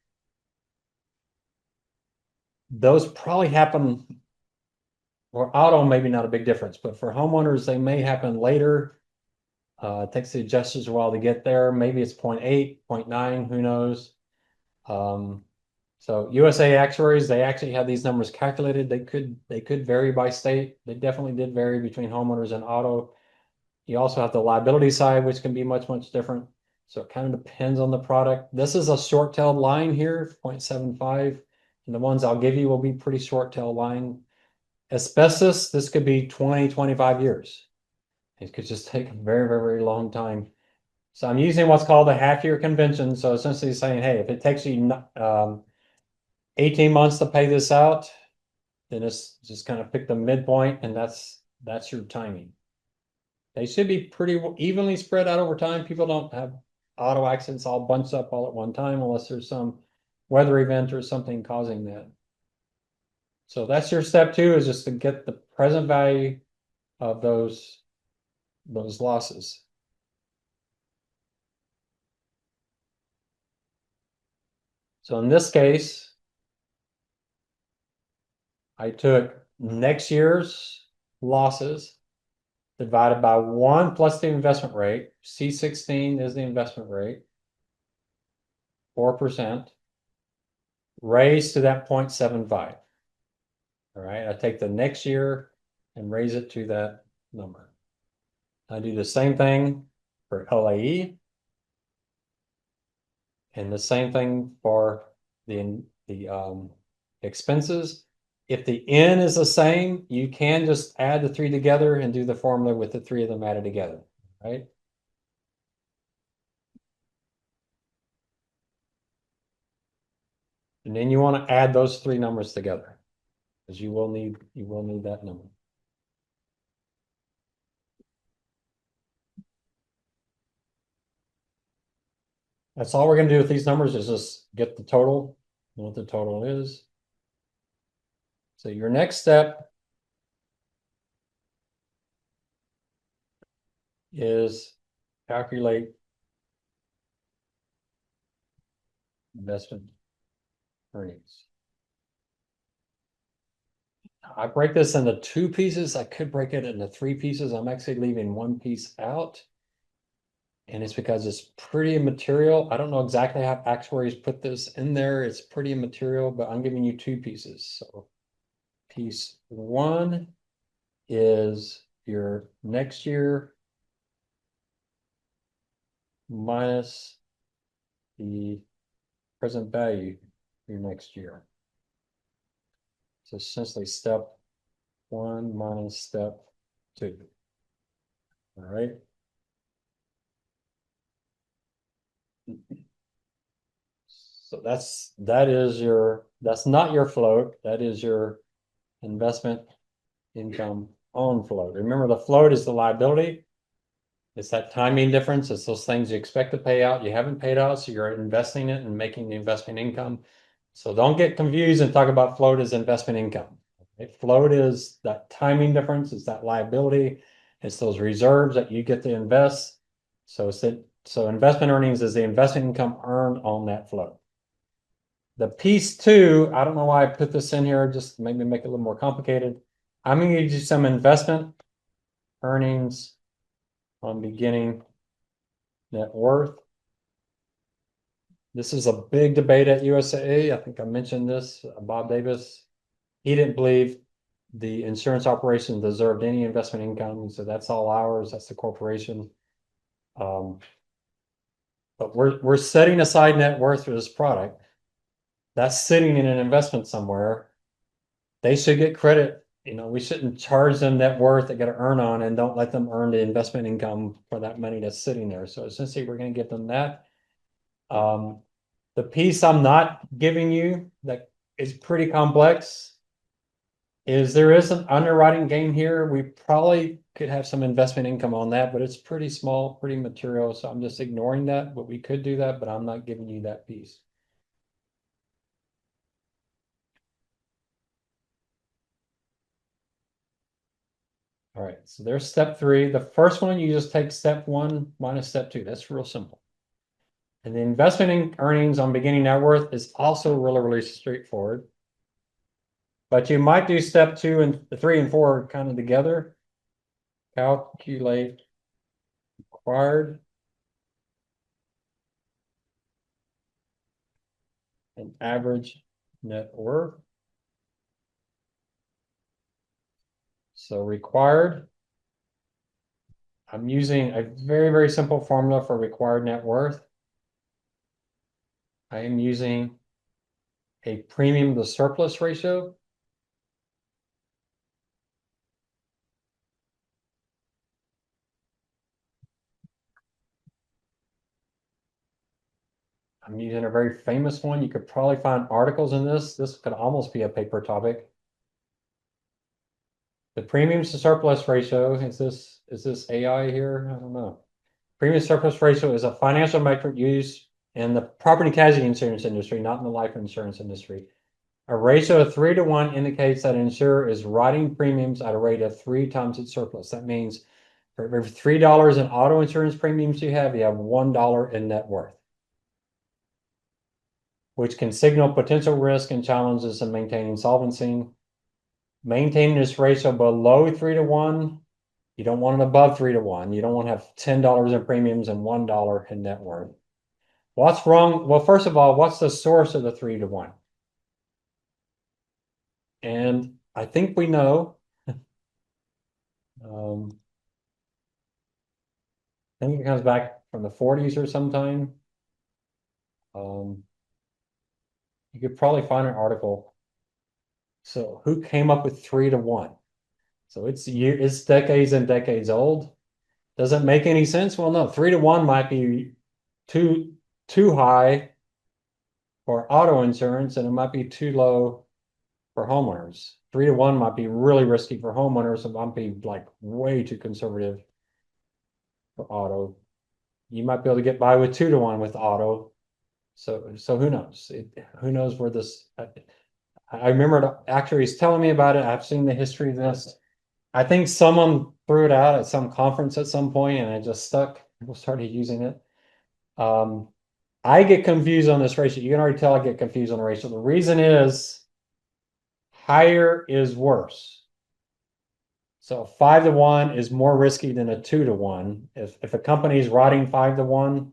those probably happen, or auto, maybe not a big difference, but for homeowners, they may happen later. It takes the adjusters a while to get there. Maybe it's 0.8, 0.9, who knows? So USA actuaries, they actually have these numbers calculated. They could vary by state. They definitely did vary between homeowners and auto. You also have the liability side, which can be much, much different. So it kind of depends on the product. This is a short-tailed line here, 0.75. And the ones I'll give you will be pretty short-tailed line. Asbestos, this could be 20, 25 years. It could just take a very, very, very long time. So I'm using what's called a half-year convention. So essentially saying, hey, if it takes you 18 months to pay this out, then it's just kind of pick the midpoint, and that's your timing. They should be pretty evenly spread out over time. People don't have auto accidents all bunched up all at one time unless there's some weather event or something causing that. So that's your step 2, is just to get the present value of those losses. So in this case, I took next year's losses divided by 1 plus the investment rate. C16 is the investment rate, 4%, raised to that 0.75. All right, I take the next year and raise it to that number. I do the same thing for LAE and the same thing for the expenses. If the N is the same, you can just add the 3 together and do the formula with the 3 of them added together, right? And then you want to add those 3 numbers together, because you will need that number. That's all we're going to do with these numbers, is just get the total, what the total is. So your next step is calculate investment earnings. I break this into two pieces. I could break it into three pieces. I'm actually leaving one piece out. And it's because it's pretty immaterial. I don't know exactly how actuaries put this in there. It's pretty immaterial, but I'm giving you two pieces. So piece one is your next year minus the present value for your next year. So essentially step one minus step two. All right. So that's not your float. That is your investment income on float. Remember, the float is the liability. It's that timing difference. It's those things you expect to pay out, you haven't paid out, so you're investing it and making the investment income. So don't get confused and talk about float as investment income. Okay? Float is that timing difference, it's that liability, it's those reserves that you get to invest. So investment earnings is the investment income earned on that float. The piece two, I don't know why I put this in here, just maybe make it a little more complicated. I'm going to give you some investment earnings on beginning net worth. This is a big debate at USAA. I think I mentioned this, Bob Davis. He didn't believe the insurance operation deserved any investment income. So that's all ours. That's the corporation. But we're setting aside net worth for this product. That's sitting in an investment somewhere. They should get credit. You know, we shouldn't charge them net worth they got to earn on and don't let them earn the investment income for that money that's sitting there. So essentially, we're going to give them that. The piece I'm not giving you that is pretty complex is there is an underwriting gain here. We probably could have some investment income on that, but it's pretty small, pretty material. So I'm just ignoring that, but we could do that, but I'm not giving you that piece. All right, so there's step three. The first one, you just take step one minus step two. That's real simple. And the investment earnings on beginning net worth is also really, really straightforward. But you might do step two and three and four kind of together. Calculate required and average net worth. So required, I'm using a very, very simple formula for required net worth. I am using a premium to surplus ratio. I'm using a very famous one. You could probably find articles in this. This could almost be a paper topic. The premiums to surplus ratio, is this AI here? I don't know. Premium to surplus ratio is a financial metric used in the property casualty insurance industry, not in the life insurance industry. A ratio of 3 to 1 indicates that an insurer is writing premiums at a rate of 3 times its surplus. That means for every $3 in auto insurance premiums you have $1 in net worth, which can signal potential risk and challenges in maintaining solvency. Maintaining this ratio below 3 to 1, you don't want it above 3 to 1. You don't want to have $10 in premiums and $1 in net worth. What's wrong? Well, first of all, what's the source of the 3 to 1? And I think we know. I think it comes back from the 40s or sometime. You could probably find an article. So who came up with 3 to 1? So it's decades and decades old. Does it make any sense? Well, no, 3 to 1 might be too high for auto insurance, and it might be too low for homeowners. 3 to 1 might be really risky for homeowners, and might be like way too conservative for auto. You might be able to get by with 2 to 1 with auto. So who knows? Who knows where this? I remember actuaries telling me about it. I've seen the history of this. I think someone threw it out at some conference at some point, and it just stuck. People started using it. I get confused on this ratio. You can already tell I get confused on the ratio. The reason is higher is worse. So 5-to-1 is more risky than a 2-to-1. If a company is rotting 5-to-1,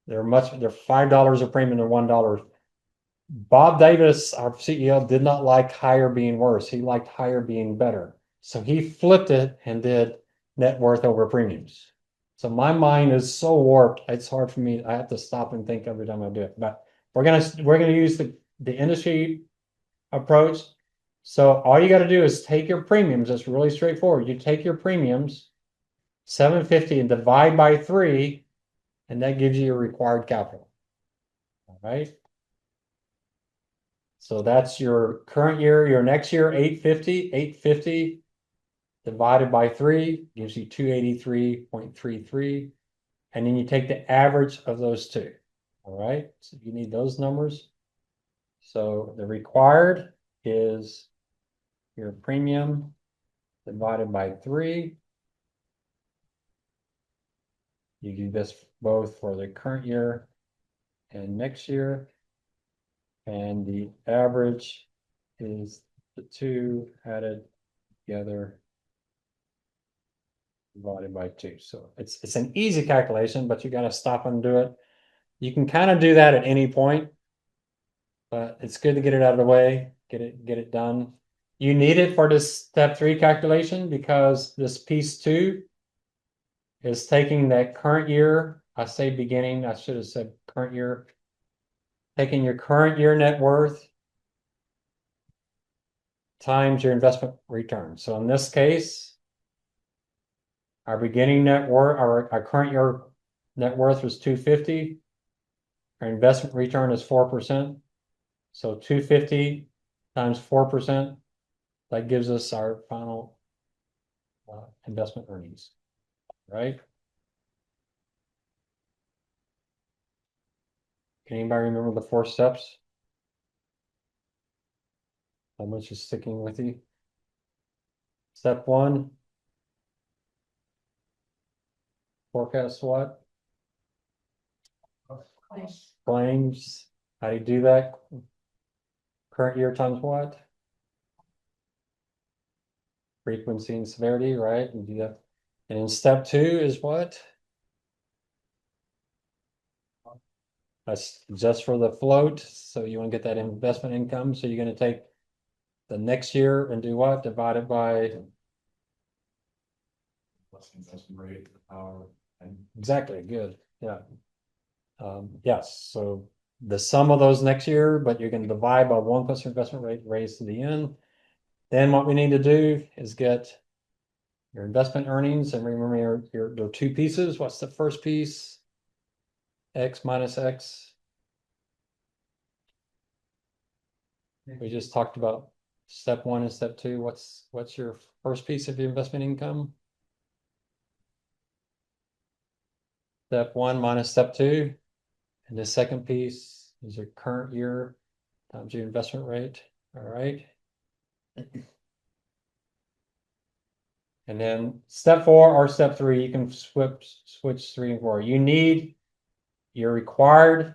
they're $5 a premium than $1. Bob Davis, our CEO, did not like higher being worse. He liked higher being better. So he flipped it and did net worth over premiums. So my mind is so warped, it's hard for me. I have to stop and think every time I do it. But we're gonna use the industry approach. So all you got to do is take your premiums. It's really straightforward. You take your premiums, 750, and divide by 3, and that gives you your required capital. All right. So that's your current year, your next year, 850. 850 divided by 3 gives you 283.33. And then you take the average of those two. All right. So you need those numbers. So the required is your premium divided by 3. You do this both for the current year and next year. And the average is the two added together divided by 2. So it's an easy calculation, but you got to stop and do it. You can kind of do that at any point, but it's good to get it out of the way, get it done. You need it for this step 3 calculation because this piece 2 is taking that current year. I say beginning, I should have said current year. Taking your current year net worth times your investment return. So in this case, our beginning net worth, our current year net worth was 250. Our investment return is 4%. So 250 times 4%, that gives us our final investment earnings, right? Can anybody remember the 4 steps? How much is sticking with you? Step 1, forecast what? Claims. How do you do that? Current year times what? Frequency and severity, right? You do that. And then step 2 is what? That's just for the float. So you want to get that investment income. So you're going to take the next year and do what? Divide it by investment rate, exactly, good. Yeah. Yes, so the sum of those next year, but you're going to divide by 1 plus your investment rate raised to the end. Then what we need to do is get your investment earnings, and remember there are 2 pieces. What's the first piece? X minus X. We just talked about step 1 and step 2. What's your first piece of your investment income? Step 1 minus step 2. And the second piece is your current year times your investment rate. All right. And then step 4 or step 3, you can switch 3 and 4. You need your required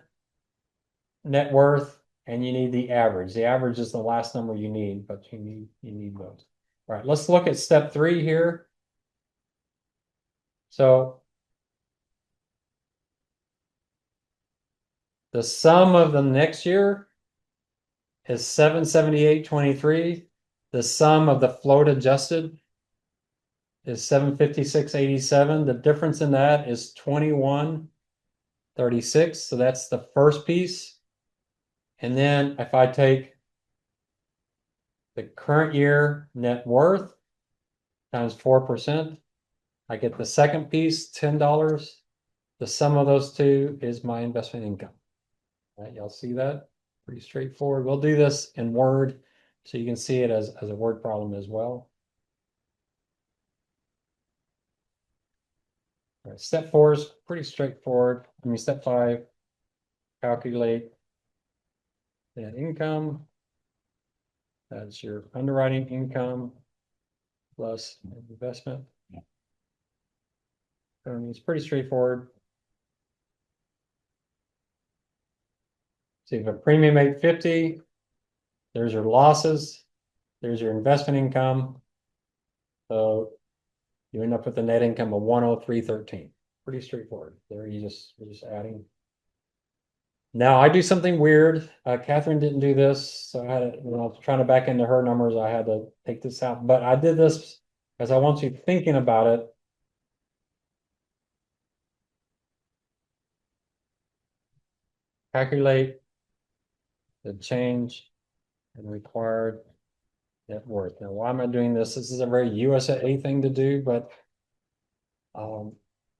net worth and you need the average. The average is the last number you need, but you need both. All right, let's look at step 3 here. So the sum of the next year is 778.23. The sum of the float adjusted is 756.87. The difference in that is 21.36. So that's the first piece. And then if I take the current year net worth times 4%, I get the second piece, $10. The sum of those two is my investment income. All right, y'all see that? Pretty straightforward. We'll do this in Word so you can see it as a word problem as well. All right, step 4 is pretty straightforward. Step 5, calculate net income. That's your underwriting income plus investment. It's pretty straightforward. So you have a premium 850. There's your losses. there's your investment income. So you end up with a net income of 103.13. Pretty straightforward. There you're just adding. Now I do something weird. Catherine didn't do this, so I had to, when I was trying to back into her numbers, I had to take this out. But I did this because I want you thinking about it. Calculate the change in required net worth. Now, why am I doing this? This is a very USA thing to do, but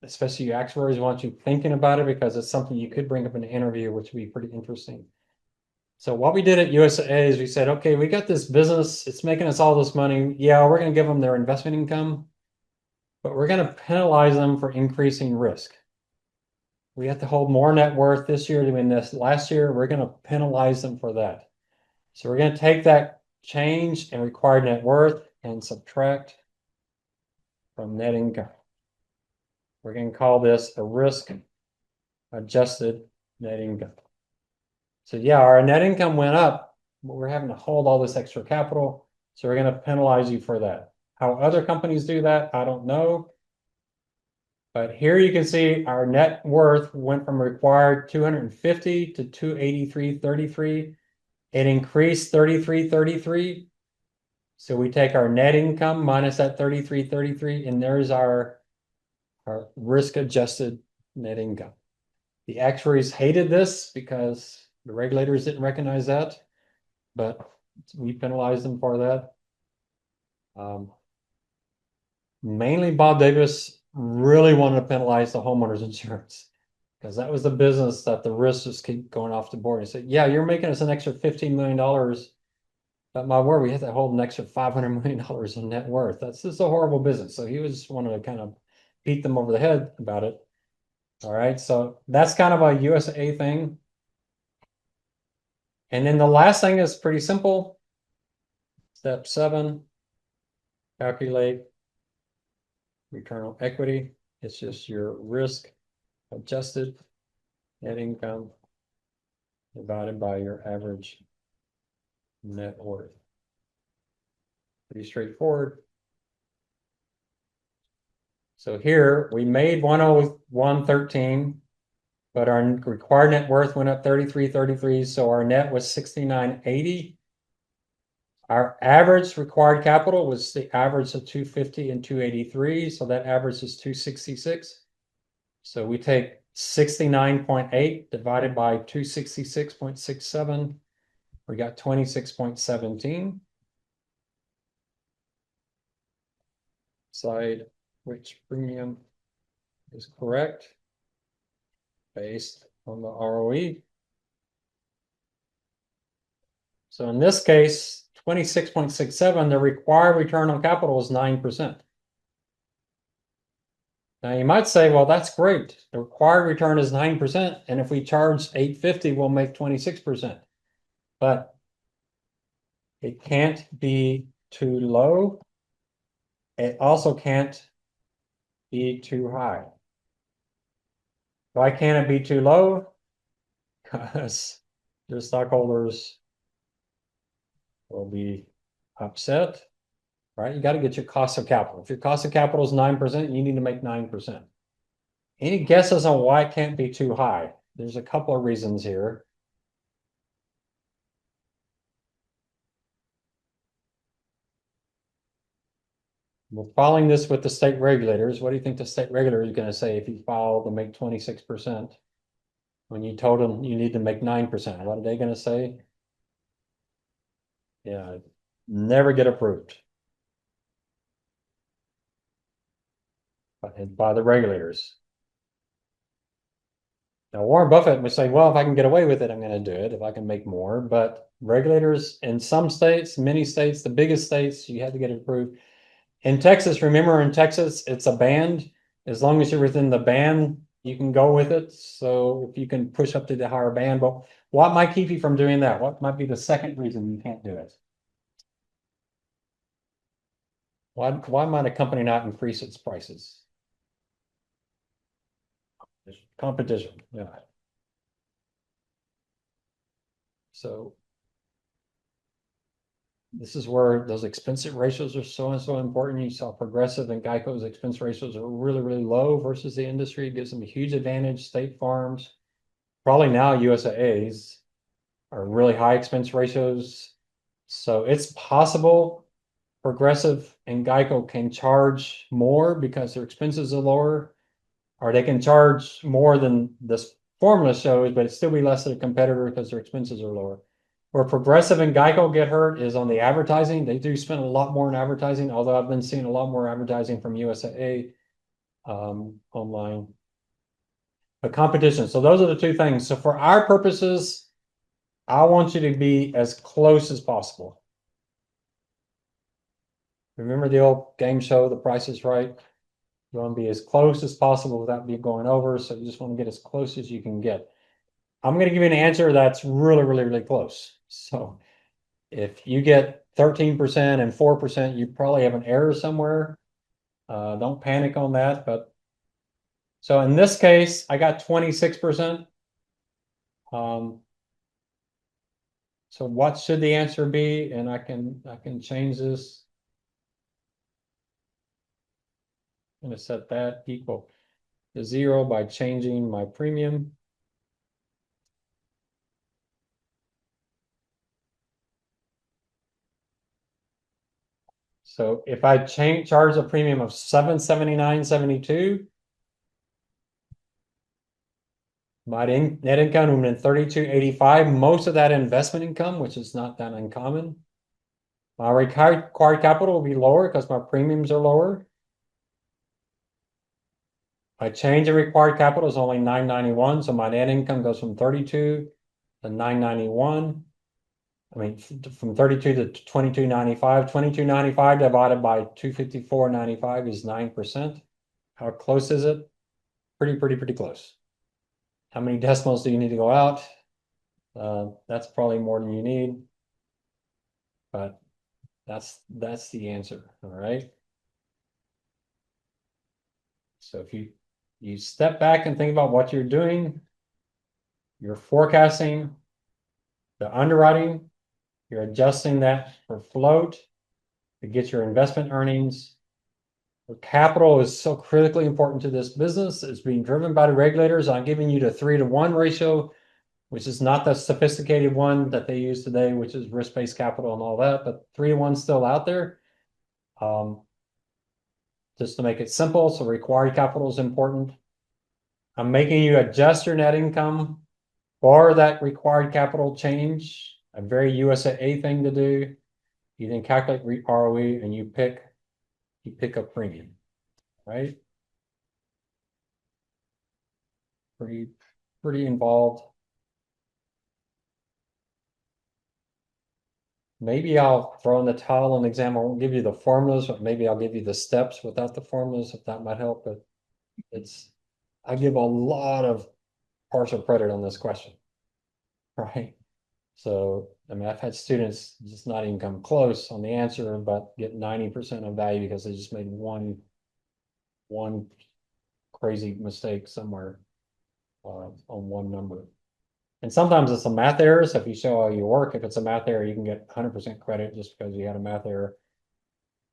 especially you actuaries want you thinking about it because it's something you could bring up in an interview, which would be pretty interesting. So what we did at USA is we said, okay, we got this business, it's making us all this money. Yeah, we're going to give them their investment income, but we're going to penalize them for increasing risk. We have to hold more net worth this year than this last year. We're going to penalize them for that. So we're going to take that change in required net worth and subtract from net income. We're going to call this a risk adjusted net income. So yeah, our net income went up, but we're having to hold all this extra capital. So we're going to penalize you for that. How other companies do that, I don't know. But here you can see our net worth went from required 250 to 283.33. It increased 33.33. So we take our net income minus that 33.33, and there's our risk adjusted net income. The actuaries hated this because the regulators didn't recognize that, but we penalized them for that. Mainly Bob Davis really wanted to penalize the homeowners insurance because that was the business that the risks just keep going off the board. He said, yeah, you're making us an extra $15 million, but my word, we have to hold an extra $500 million in net worth. That's just a horrible business. So he was wanting to kind of beat them over the head about it. All right, so that's kind of a USA thing. And then the last thing is pretty simple. Step 7, calculate return on equity. It's just your risk adjusted net income divided by your average net worth. Pretty straightforward. So here we made 101.13, but our required net worth went up 33.33, so our net was 69.80. Our average required capital was the average of 250 and 283, so that average is 266. So we take 69.8 divided by 266.67. We got 26.17. Decide which premium is correct based on the ROE. So in this case, 26.67, the required return on capital is 9%. Now you might say, well, that's great. The required return is 9%, and if we charge $850, we'll make 26%. But it can't be too low. It also can't be too high. Why can't it be too low? Because your stockholders will be upset, right? You got to get your cost of capital. If your cost of capital is 9%, you need to make 9%. Any guesses on why it can't be too high? There's a couple of reasons here. We're filing this with the state regulators. What do you think the state regulator is going to say if you file to make 26% when you told them you need to make 9%? What are they going to say? Yeah, never get approved by the regulators. Now, Warren Buffett would say, well, if I can get away with it, I'm going to do it if I can make more. But regulators in some states, many states, the biggest states, you have to get it approved. In Texas, remember in Texas, it's a band. As long as you're within the band, you can go with it. So if you can push up to the higher band, but what might keep you from doing that? What might be the second reason you can't do it? Why might a company not increase its prices? Competition, yeah. So This is where those expense ratios are so important. You saw Progressive and Geico's expense ratios are really low versus the industry. It gives them a huge advantage. State Farms, probably now USAA's are really high expense ratios. So it's possible Progressive and Geico can charge more because their expenses are lower, or they can charge more than this formula shows, but it's still be less than a competitor because their expenses are lower. Where Progressive and Geico get hurt is on the advertising. They do spend a lot more in advertising, although I've been seeing a lot more advertising from USAA online. But competition. So those are the two things. So for our purposes, I want you to be as close as possible. Remember the old game show, The Price is Right? You want to be as close as possible without me going over. So you just want to get as close as you can get. I'm going to give you an answer that's really close. So if you get 13% and 4%, you probably have an error somewhere. Don't panic on that. But so in this case, I got 26%. So what should the answer be? And I can change this. I'm going to set that equal to 0 by changing my premium. So if I charge a premium of $779.72, my net income would have been $32.85. Most of that investment income, which is not that uncommon. My required capital will be lower because my premiums are lower. My change in required capital is only $991, so my net income goes from 32 to 991. I mean, from 32 to 2295. 2295 divided by 254.95 is 9%. How close is it? Pretty close. How many decimals do you need to go out? That's probably more than you need, but that's the answer. All right. So if you step back and think about what you're doing, you're forecasting the underwriting, you're adjusting that for float to get your investment earnings. Capital is so critically important to this business. It's being driven by the regulators. I'm giving you the 3-to-1 ratio, which is not the sophisticated one that they use today, which is risk-based capital and all that, but 3-to-1 is still out there. Just to make it simple, so required capital is important. I'm making you adjust your net income for that required capital change, a very USAA thing to do. You then calculate ROE and you pick a premium, right? Pretty involved. Maybe I'll throw in the towel on the exam. I won't give you the formulas, but maybe I'll give you the steps without the formulas, if that might help. But I give a lot of partial credit on this question, right? So, I mean, I've had students just not even come close on the answer, but get 90% of value because they just made one crazy mistake somewhere on one number. And sometimes it's a math error. So if you show how you work, if it's a math error, you can get 100% credit just because you had a math error.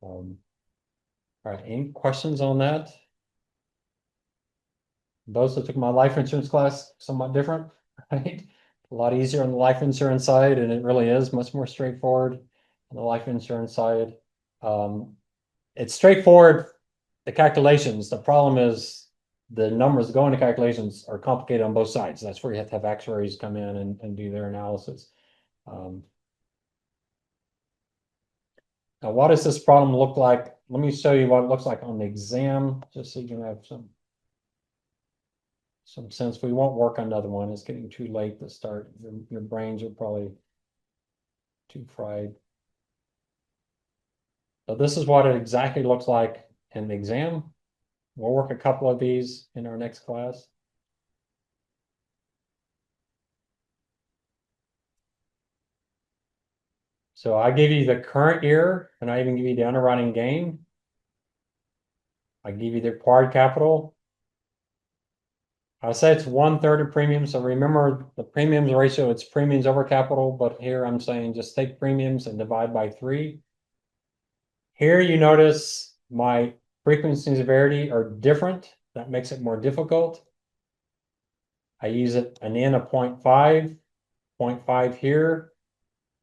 All right, any questions on that? Those that took my life insurance class, somewhat different, right? A lot easier on the life insurance side, and it really is much more straightforward on the life insurance side. It's straightforward, the calculations. The problem is the numbers going to calculations are complicated on both sides. That's where you have to have actuaries come in and do their analysis. Now, what does this problem look like? Let me show you what it looks like on the exam, just so you can have some sense. We won't work on another one. It's getting too late to start. Your brains are probably too fried. So this is what it exactly looks like in the exam. We'll work a couple of these in our next class. So I give you the current year, and I even give you the underwriting gain. I give you the required capital. I say it's 1/3 of premium, so remember the premiums ratio, it's premiums over capital, but here I'm saying just take premiums and divide by 3. Here you notice my frequency and severity are different. That makes it more difficult. I use an N of 0.5, 0.5 here.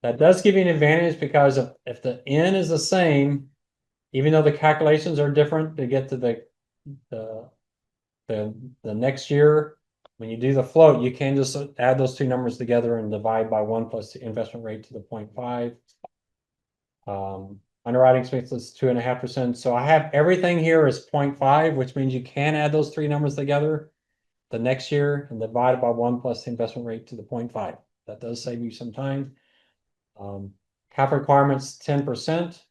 That does give you an advantage because if the N is the same, even though the calculations are different to get to the the next year, when you do the float, you can just add those two numbers together and divide by 1 plus the investment rate to the 0.5. Underwriting expenses 2.5%. So I have everything here is 0.5, which means you can add those three numbers together the next year and divide it by 1 plus the investment rate to the 0.5. That does save you some time. Cap requirements 10%.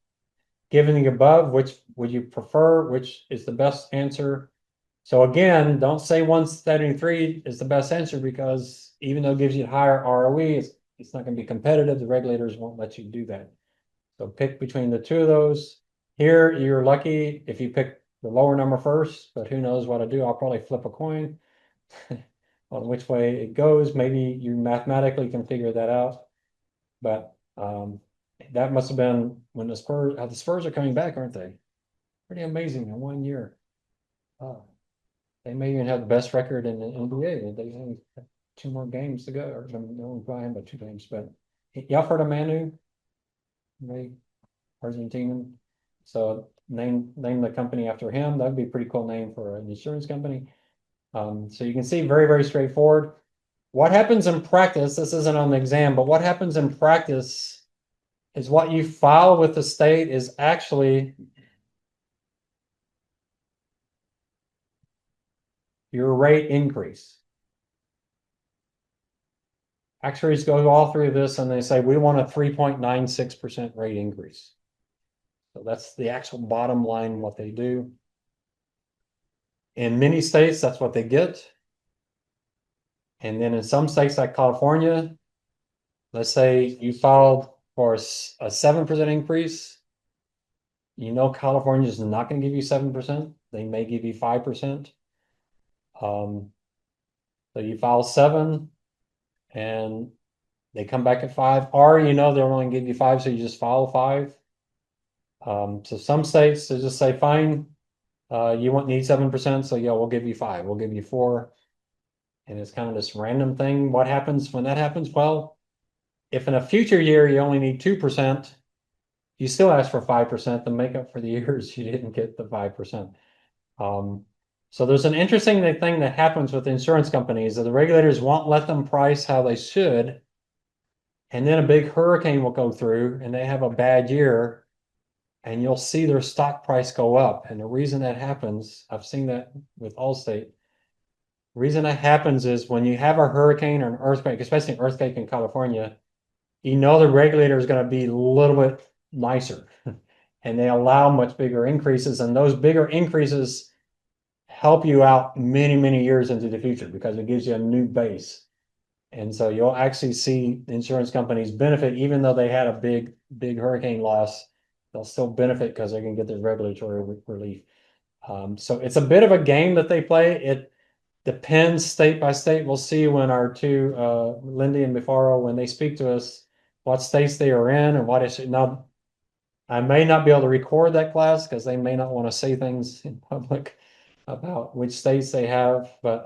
Given the above, which would you prefer? Which is the best answer? So again, don't say 173 is the best answer because even though it gives you higher ROE, it's not going to be competitive. The regulators won't let you do that. So pick between the two of those. Here, you're lucky if you pick the lower number first, but who knows what I'll do. I'll probably flip a coin on which way it goes. Maybe you mathematically can figure that out. But that must have been when the Spurs are coming back, aren't they? Pretty amazing in 1 year. They may even have the best record in the NBA. They only have 2 more games to go, or no, probably but 2 games. But y'all heard of Manu? They Argentinian. So name the company after him. That'd be a pretty cool name for an insurance company. So you can see very, very straightforward. What happens in practice, this isn't on the exam, but what happens in practice is what you file with the state is actually your rate increase. Actuaries go all through this and they say, we want a 3.96% rate increase. So that's the actual bottom line, what they do. In many states, that's what they get. And then in some states like California, let's say you filed for a 7% increase. You know California is not going to give you 7%. They may give you 5%. So you file 7 and they come back at 5, or you know they're only going to give you 5, so you just file 5. So some states they just say, fine, you won't need 7%, so yeah, we'll give you 5, we'll give you 4. And it's kind of this random thing. What happens when that happens? Well, if in a future year you only need 2%, you still ask for 5% to make up for the years you didn't get the 5%. So there's an interesting thing that happens with insurance companies that the regulators won't let them price how they should. And then a big hurricane will go through and they have a bad year and you'll see their stock price go up. And the reason that happens, I've seen that with Allstate. The reason that happens is when you have a hurricane or an earthquake, especially an earthquake in California, you know the regulator is going to be a little bit nicer and they allow much bigger increases. And those bigger increases help you out many, many years into the future because it gives you a new base. And so you'll actually see insurance companies benefit, even though they had a big hurricane loss, they'll still benefit because they can get their regulatory relief. So it's a bit of a game that they play. It depends state by state. We'll see when our two, Lindy and Bifaro, when they speak to us, what states they are in and what is it. Now, I may not be able to record that class because they may not want to say things in public about which states they have, but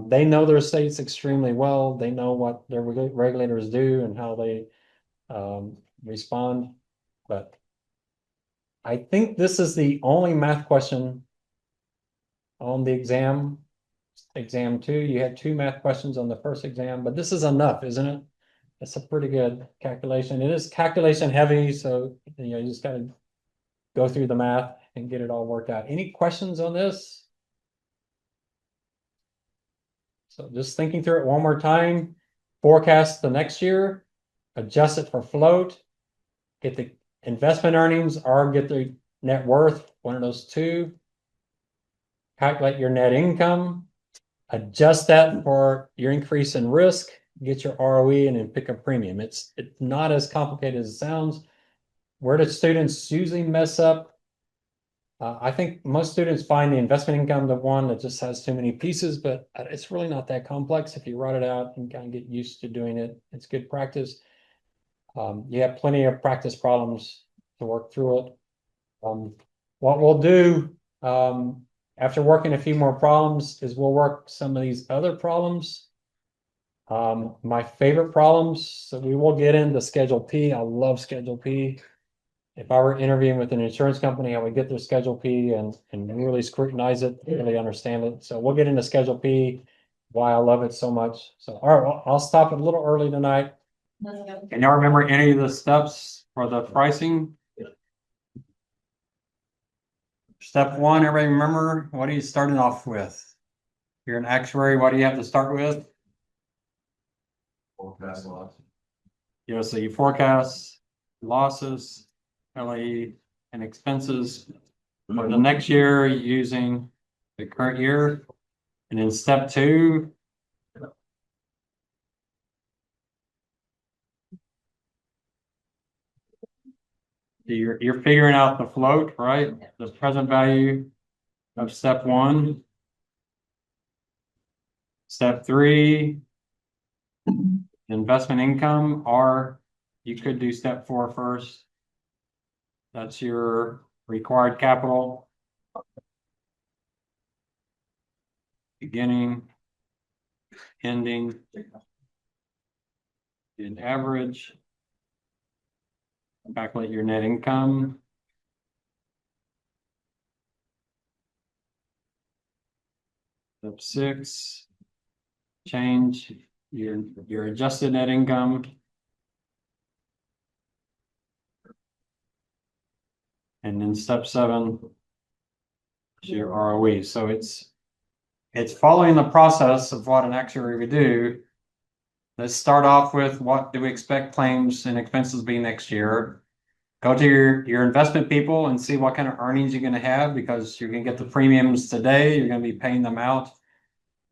they know their states extremely well. They know what their regulators do and how they respond. But I think this is the only math question on the exam. Exam 2, you had 2 math questions on the first exam, but this is enough, isn't it? It's a pretty good calculation. It is calculation heavy, so you just got to go through the math and get it all worked out. Any questions on this? So just thinking through it one more time, forecast the next year, adjust it for float, get the investment earnings or get the net worth, one of those two. Calculate your net income, adjust that for your increase in risk, get your ROE, and then pick a premium. It's not as complicated as it sounds. Where do students usually mess up? I think most students find the investment income the one that just has too many pieces, but it's really not that complex. If you write it out and kind of get used to doing it, it's good practice. You have plenty of practice problems to work through it. What we'll do, after working a few more problems is we'll work some of these other problems. My favorite problems, so we will get into Schedule P. I love Schedule P. If I were interviewing with an insurance company, I would get their Schedule P and really scrutinize it, really understand it. So we'll get into Schedule P, why I love it so much. So, all right, I'll stop it a little early tonight. Can y'all remember any of the steps for the pricing? Step one, everybody remember, what are you starting off with? You're an actuary, what do you have to start with? Forecast loss. So you forecast losses, LAE, and expenses for the next year using the current year. And then step two, you're figuring out the float, right? The present value of step one. Step three, investment income, or you could do step four first. That's your required capital. Beginning, ending, and average. Calculate your net income. Step six, change your adjusted net income. And then step seven is your ROE. So it's following the process of what an actuary would do. Let's start off with what do we expect claims and expenses be next year. Go to your investment people and see what kind of earnings you're going to have, because you're going to get the premiums today. You're going to be paying them out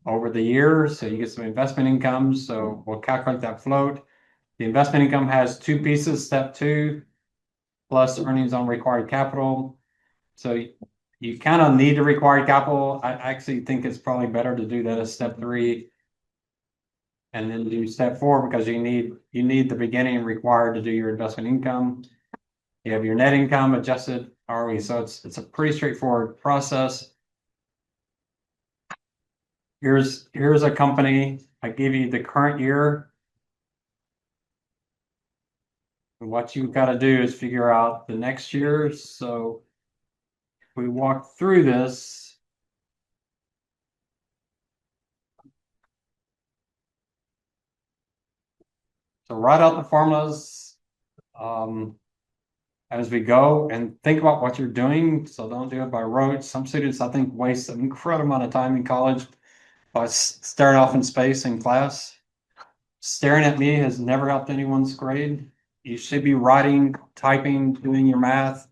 over the year. So you get some investment income. So we'll calculate that float. The investment income has two pieces, step two, plus earnings on required capital. So you kind of need the required capital. I actually think it's probably better to do that as step three and then do step four, because you need the beginning required to do your investment income. You have your net income, adjusted ROE. So it's a pretty straightforward process. Here's a company. I give you the current year. And what you've got to do is figure out the next year. So if we walk through this, so write out the formulas as we go and think about what you're doing. So don't do it by rote. Some students, I think, waste an incredible amount of time in college by staring off in space in class. Staring at me has never helped anyone's grade. You should be writing, typing, doing your math.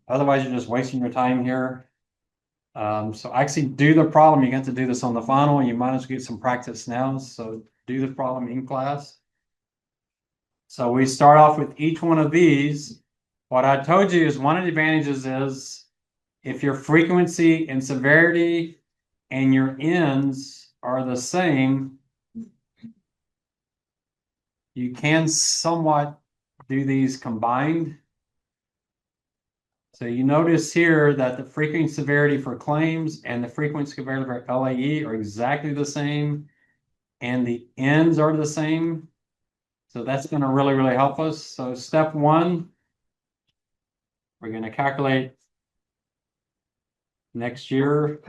Otherwise, you're just wasting your time here. So actually do the problem. You get to do this on the final. You might as well get some practice now. So do the problem in class. So we start off with each one of these. What I told you is one of the advantages is if your frequency and severity and your ends are the same, you can somewhat do these combined. So you notice here that the frequency and severity for claims and the frequency and severity for LAE are exactly the same, and the ends are the same. So that's going to really, really help us. So step one, we're going to calculate next year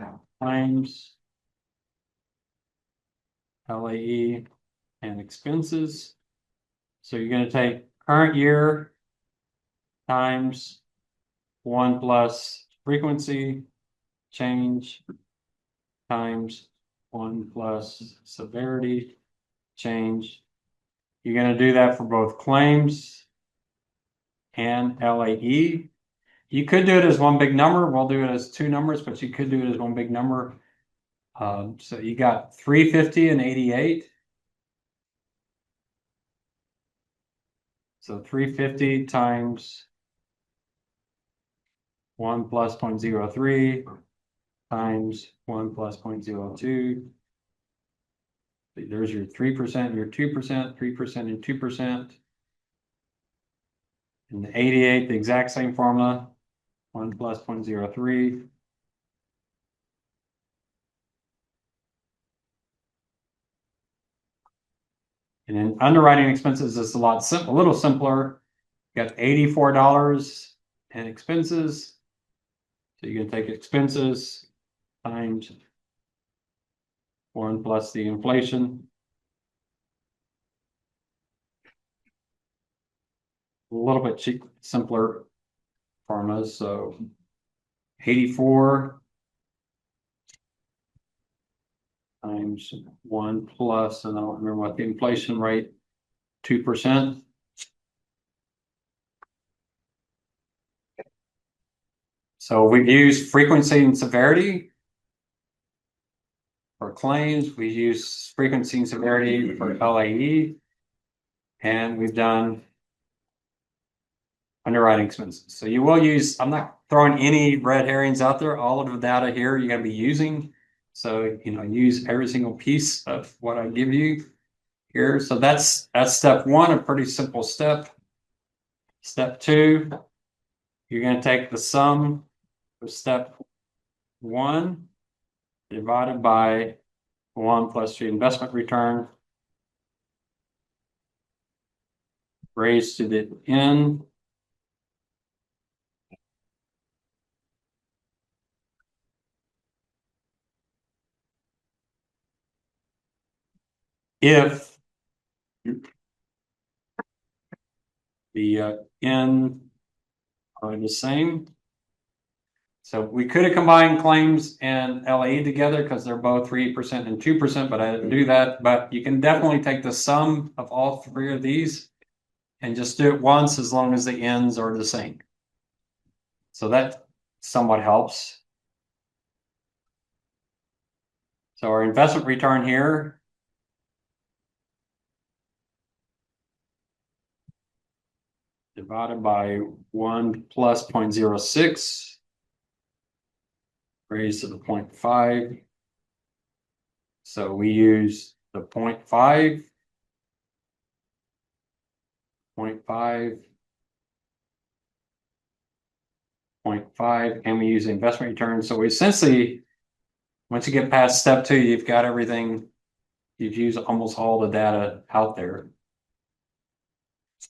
claims, LAE, and expenses. So you're going to take current year times 1 plus frequency change times 1 plus severity change. You're going to do that for both claims and LAE. You could do it as one big number. We'll do it as two numbers, but you could do it as one big number. So you got 350 and 88. So 350 times 1 plus 0.03 times 1 plus 0.02. There's your 3%, your 2%, 3% and 2%. And the 88, the exact same formula, 1 plus 0.03. And then underwriting expenses is a little simpler. You got $84 in expenses. So you can take expenses times 1 plus the inflation. A little bit simpler formulas. So 84 times 1 plus, and I don't remember what the inflation rate, 2%. So we've used frequency and severity for claims. We use frequency and severity for LAE. And we've done underwriting expenses. So you will use, I'm not throwing any red herrings out there. All of the data here you're going to be using. So, use every single piece of what I give you here. So that's step one, a pretty simple step. Step two, you're going to take the sum of step one divided by 1 plus the investment return raised to the n. If the n are the same. So we could have combined claims and LAE together because they're both 3% and 2%, but I didn't do that. But you can definitely take the sum of all three of these and just do it once as long as the ends are the same. So that somewhat helps. So our investment return here divided by 1 plus 0.06 raised to the 0.5. So we use the 0.5, 0.5, 0.5, and we use the investment return. So we essentially, once you get past step two, you've got everything, you've used almost all the data out there.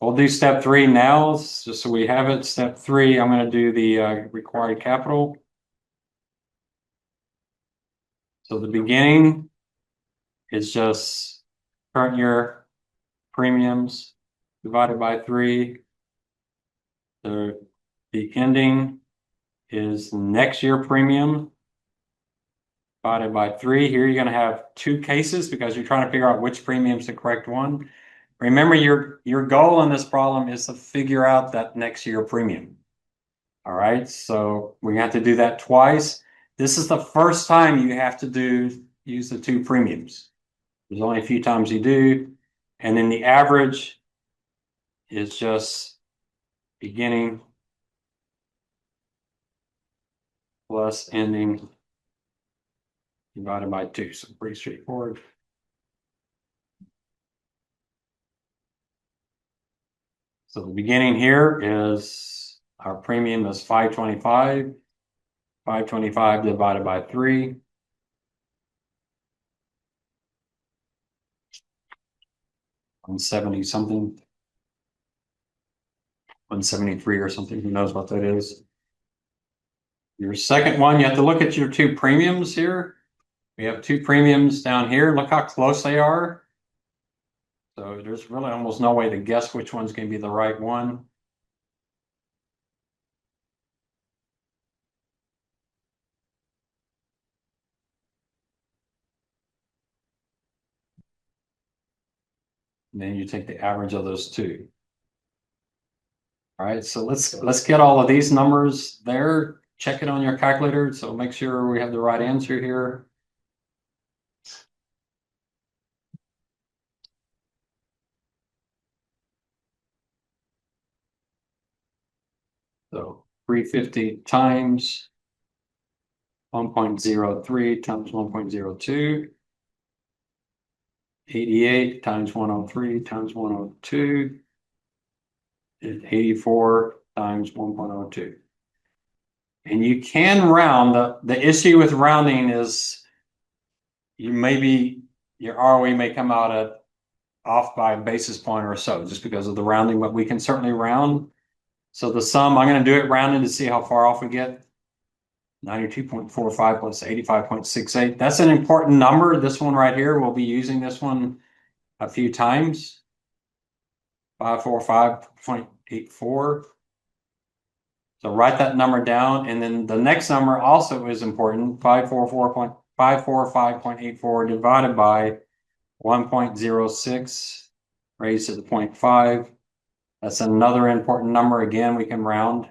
We'll do step three now, just so we have it. Step three, I'm going to do the required capital. So the beginning is just current year premiums divided by 3. The ending is next year premium divided by 3. Here you're going to have 2 cases because you're trying to figure out which premium is the correct one. Remember, your goal in this problem is to figure out that next year premium. All right, so we have to do that twice. This is the first time you have to use the 2 premiums. There's only a few times you do. And then the average is just beginning plus ending divided by 2. So pretty straightforward. So the beginning here is our premium is 525. 525 divided by 3. 170 something. 173 or something. Who knows what that is? Your second one, you have to look at your 2 premiums here. We have 2 premiums down here. Look how close they are. So there's really almost no way to guess which one's going to be the right one. And then you take the average of those 2. All right, so let's get all of these numbers there. Check it on your calculator. So make sure we have the right answer here. So 350 times 1.03 times 1.02. 88 times 103 times 102 is 84 times 1.02. And you can round. The issue with rounding is your ROE may come out at off by a basis point or so just because of the rounding, but we can certainly round. So the sum, I'm going to do it rounding to see how far off we get. 92.45 plus 85.68. That's an important number. This one right here, we'll be using this one a few times. 545.84. So write that number down. And then the next number also is important. 545.84 divided by 1.06 raised to the 0.5. That's another important number. Again, we can round.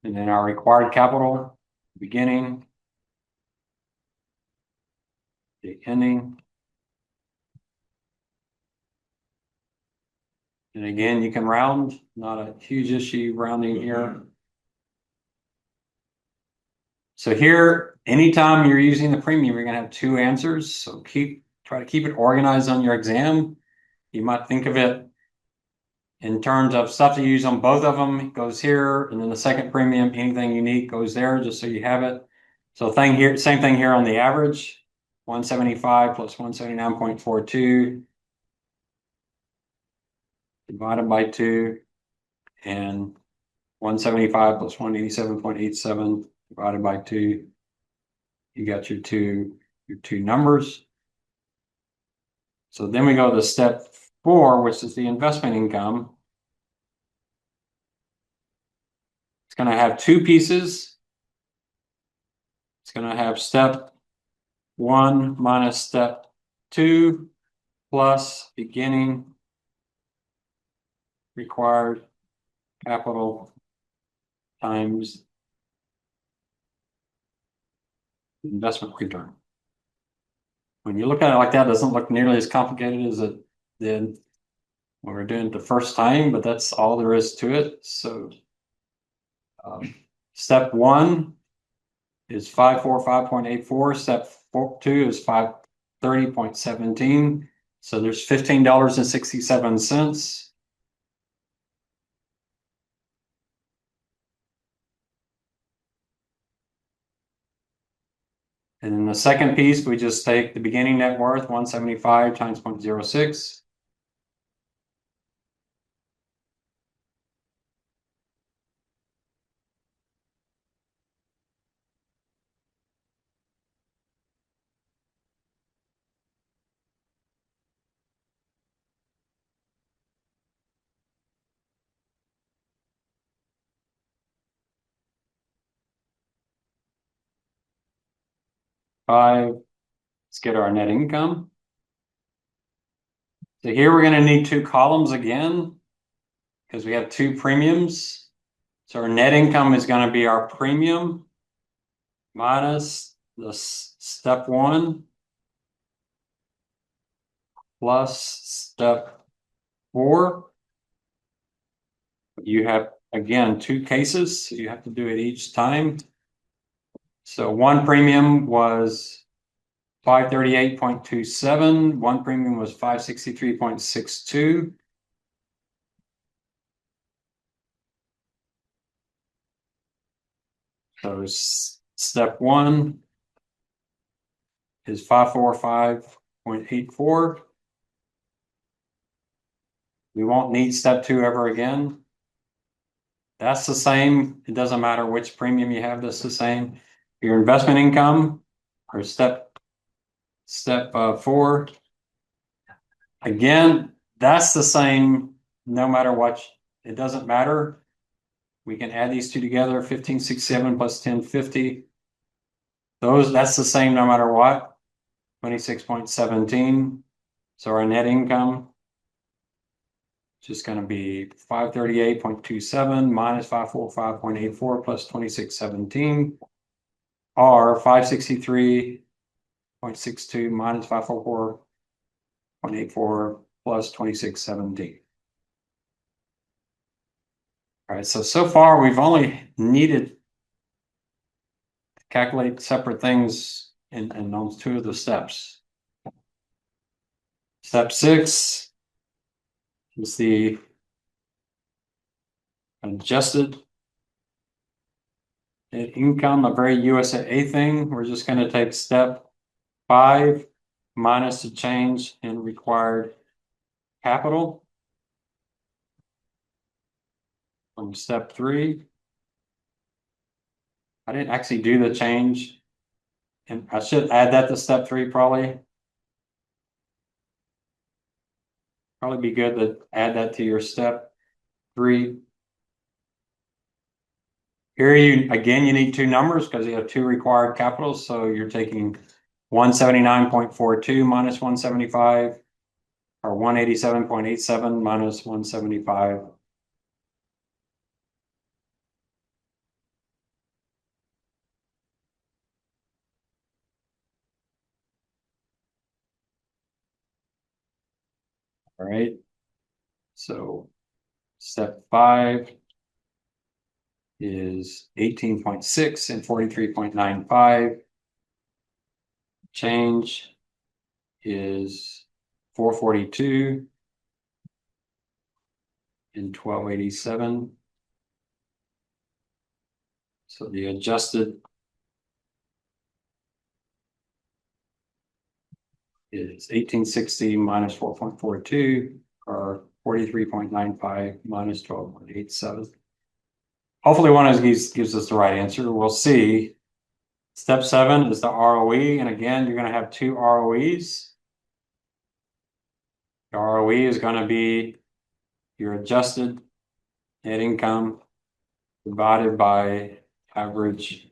And then our required capital, beginning, the ending. And again, you can round, not a huge issue rounding here. So here, anytime you're using the premium, you're going to have two answers. So try to keep it organized on your exam. You might think of it in terms of stuff to use on both of them. It goes here, and then the second premium, anything unique goes there, just so you have it. So same thing here on the average. 175 plus 179.42 divided by 2, and 175 plus 187.87 divided by 2. You got your two numbers. So then we go to step 4, which is the investment income. It's going to have two pieces. It's going to have step 1 minus step 2 plus beginning required capital times investment return. When you look at it like that, it doesn't look nearly as complicated as it did when we were doing it the first time, but that's all there is to it. So step 1 is 545.84. Step 2 is 530.17. So there's $15.67. And then the second piece, we just take the beginning net worth, 175 times 0.06. Let's get our net income. So here we're going to need two columns again because we have two premiums. So our net income is going to be our premium minus the step 1 plus step 4. You have, again, two cases. So you have to do it each time. So one premium was 538.27. One premium was 563.62. So step 1 is 545.84. We won't need step 2 ever again. That's the same. It doesn't matter which premium you have, that's the same. Your investment income, or step 4. Again, that's the same no matter what. It doesn't matter. We can add these two together, 1567 plus 1050. That's the same no matter what, 26.17. So our net income is just going to be 538.27 minus 545.84 plus 2617, or 563.62 minus 544.84 plus 2617. All right, so far we've only needed to calculate separate things in those two of the steps. Step 6 is the adjusted net income, a very USA thing. We're just going to take step 5 minus the change in required capital. From step 3, I didn't actually do the change, and I should add that to step 3 probably. Probably be good to add that to your step 3. Here you need 2 numbers because you have 2 required capitals, so you're taking 179.42 minus 175, or 187.87 minus 175. All right. So step 5 is 18.6 and 43.95. Change is 442 and 1287. So the adjusted is 1860 minus 4.42, or 43.95 minus 12.87. Hopefully one of these gives us the right answer. We'll see. Step 7 is the ROE, and again, you're going to have 2 ROEs. The ROE is going to be your adjusted net income divided by average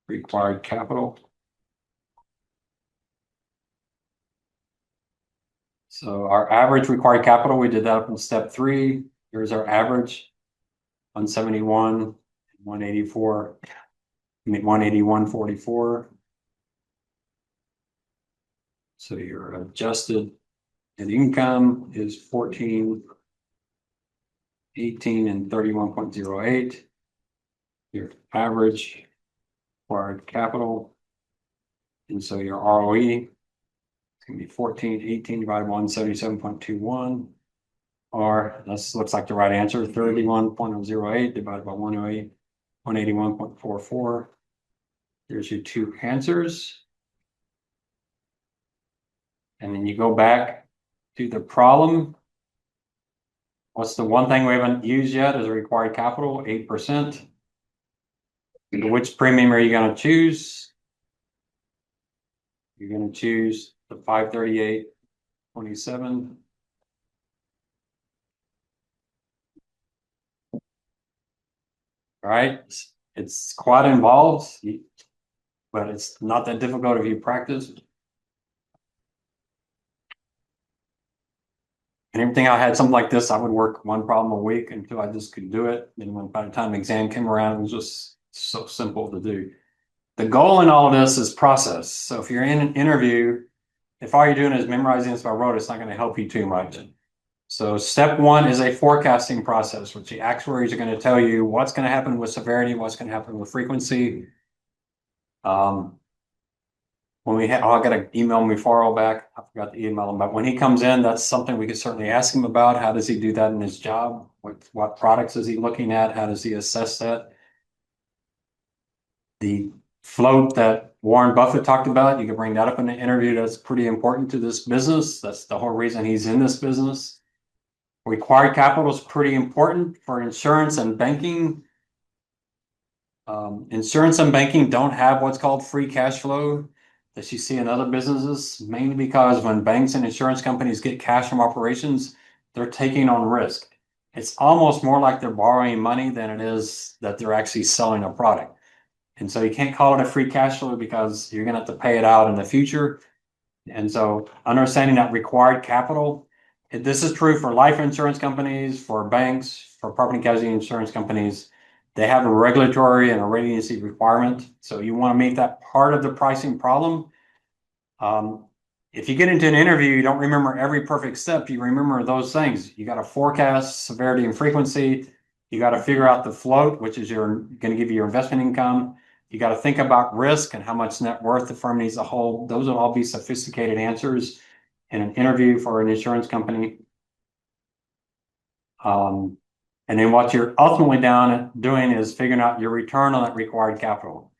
required capital. So our average required capital, we did that up in step 3. Here's our average, 171, 184, 181.44. So your adjusted net income is 14, 18, and 31.08. Your average required capital, and so your ROE is going to be 14, 18 divided by 177.21, or this looks like the right answer, 31.08 divided by 108, 181.44. Here's your 2 answers. And then you go back to the problem. What's the one thing we haven't used yet is required capital, 8%. Which premium are you going to choose? You're going to choose the 538.27. All right, it's quite involved, but it's not that difficult if you practice. And everything I had something like this, I would work 1 problem a week until I just could do it. And by the time the exam came around, it was just so simple to do. The goal in all of this is process. So if you're in an interview, if all you're doing is memorizing this by rote, it's not going to help you too much. So step 1 is a forecasting process, which the actuaries are going to tell you what's going to happen with severity, what's going to happen with frequency. When I got an email me far all back. I forgot to email him, but when he comes in, that's something we could certainly ask him about. How does he do that in his job? What products is he looking at? How does he assess that? The float that Warren Buffett talked about, you can bring that up in the interview. That's pretty important to this business. That's the whole reason he's in this business. Required capital is pretty important for insurance and banking. Insurance and banking don't have what's called free cash flow that you see in other businesses, mainly because when banks and insurance companies get cash from operations, they're taking on risk. It's almost more like they're borrowing money than it is that they're actually selling a product. And so you can't call it a free cash flow because you're going to have to pay it out in the future. And so understanding that required capital, this is true for life insurance companies, for banks, for property and casualty insurance companies. They have a regulatory and a rating agency requirement. So you want to make that part of the pricing problem. If you get into an interview, you don't remember every perfect step. You remember those things. You got to forecast severity and frequency. You got to figure out the float, which is going to give you your investment income. You got to think about risk and how much net worth the firm needs to hold. Those will all be sophisticated answers in an interview for an insurance company. And then what you're ultimately doing is figuring out your return on that required capital.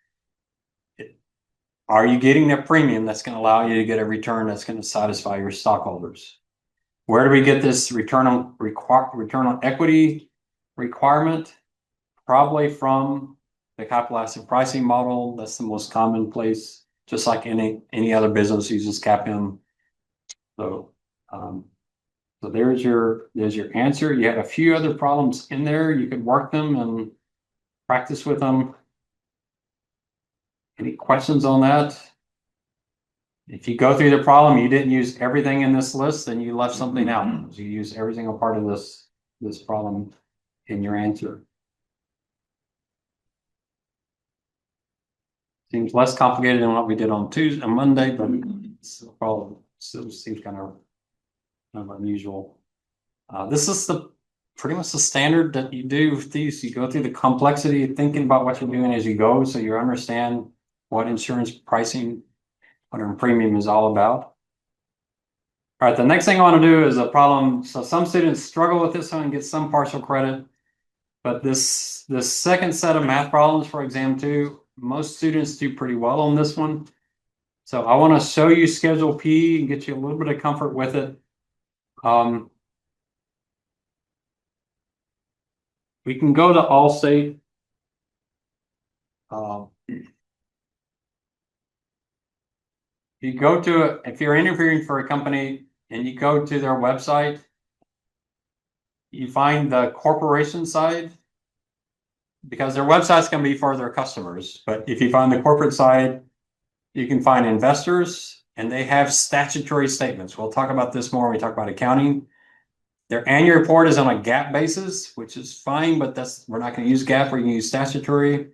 Are you getting a premium that's going to allow you to get a return that's going to satisfy your stockholders? Where do we get this return on equity requirement? Probably from the capital asset pricing model. That's the most common place, just like any other business uses CAPM. So there's your answer. You have a few other problems in there. You could work them and practice with them. Any questions on that? If you go through the problem, you didn't use everything in this list, then you left something out. So you use every single part of this problem in your answer. Seems less complicated than what we did on Monday, but it's a problem. Still seems kind of unusual. This is pretty much the standard that you do with these. You go through the complexity, thinking about what you're doing as you go, so you understand what insurance pricing, what a premium is all about. All right, the next thing I want to do is a problem. So some students struggle with this one and get some partial credit, but this second set of math problems for exam 2, most students do pretty well on this one. So I want to show you Schedule P and get you a little bit of comfort with it. We can go to Allstate. You go to it if you're interviewing for a company and you go to their website, you find the corporation side, because their website's going to be for their customers. But if you find the corporate side, you can find investors, and they have statutory statements. We'll talk about this more when we talk about accounting. Their annual report is on a GAAP basis, which is fine, but we're not going to use GAAP. We're going to use statutory.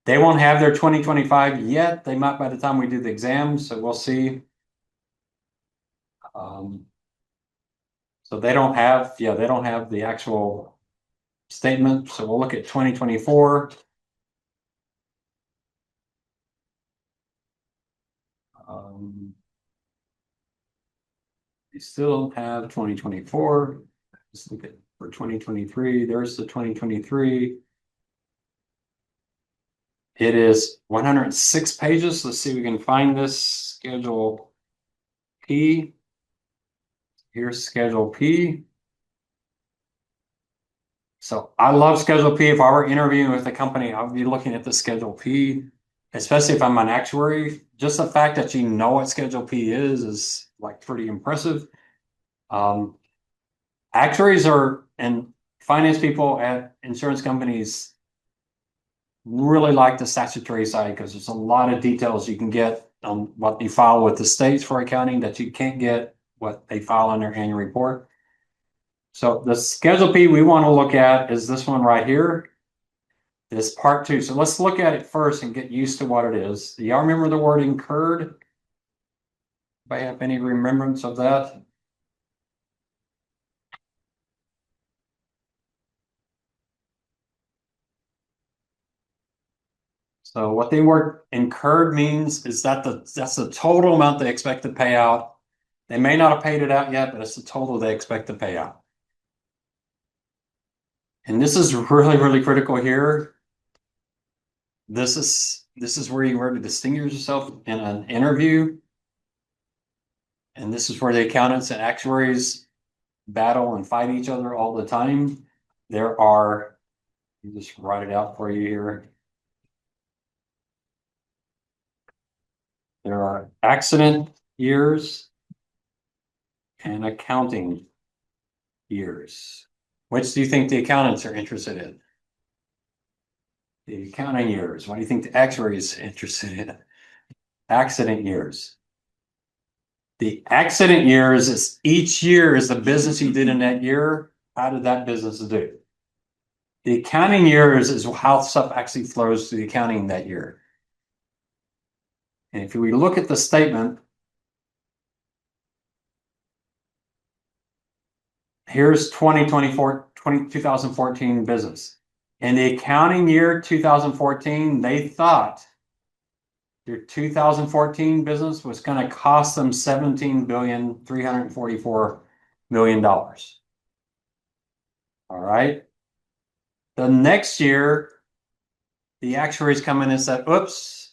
They won't have their 2025 yet. They might by the time we do the exam, so we'll see. So they don't have the actual statement. So we'll look at 2024. They still have 2024. Let's look at for 2023. There's the 2023. It is 106 pages. Let's see if we can find this Schedule P. Here's Schedule P. So I love Schedule P. If I were interviewing with a company, I would be looking at the Schedule P, especially if I'm an actuary. Just the fact that you know what Schedule P is like pretty impressive. Actuaries and finance people at insurance companies really like the statutory side because there's a lot of details you can get on what you file with the states for accounting that you can't get what they file on their annual report. So the Schedule P we want to look at is this one right here. This part 2. So let's look at it first and get used to what it is. Do y'all remember the word incurred? If I have any remembrance of that? So what the word incurred means is that that's the total amount they expect to pay out. They may not have paid it out yet, but it's the total they expect to pay out. And this is really, really critical here. This is where you were to distinguish yourself in an interview. And this is where the accountants and actuaries battle and fight each other all the time. Let me just write it out for you here. There are accident years and accounting years. Which do you think the accountants are interested in? The accounting years. What do you think the actuary is interested in? Accident years. The accident years is each year is the business you did in that year. How did that business do? The accounting years is how stuff actually flows to the accounting that year. And if we look at the statement, here's 2014 business. In the accounting year 2014, they thought your 2014 business was going to cost them $17,344,000,000. All right. The next year, the actuaries come in and said, oops,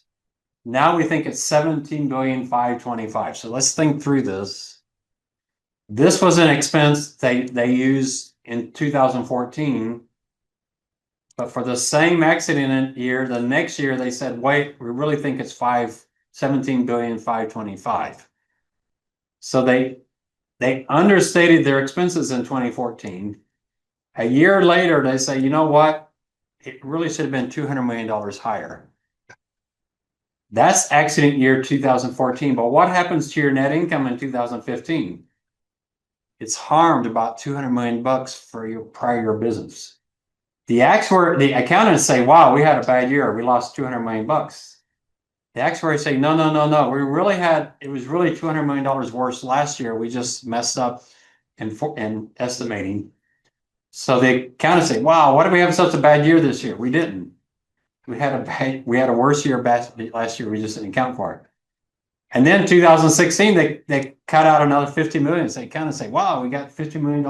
now we think it's 17,525,000,000. So let's think through this. This was an expense they used in 2014, but for the same accident year, the next year they said, wait, we really think it's 17,525,000,000. So they understated their expenses in 2014. A year later, they say, you know what? It really should have been $200 million higher. That's accident year 2014. But what happens to your net income in 2015? It's harmed about $200 million for your prior year business. The accountants say, wow, we had a bad year. We lost $200 million. The actuaries say, no. It was really $200 million worse last year. We just messed up in estimating. So the accountants say, wow, why did we have such a bad year this year? We didn't. We had a worse year last year. We just didn't account for it. And then 2016, they cut out another 50 million. So they kind of say, wow, we got $50 million.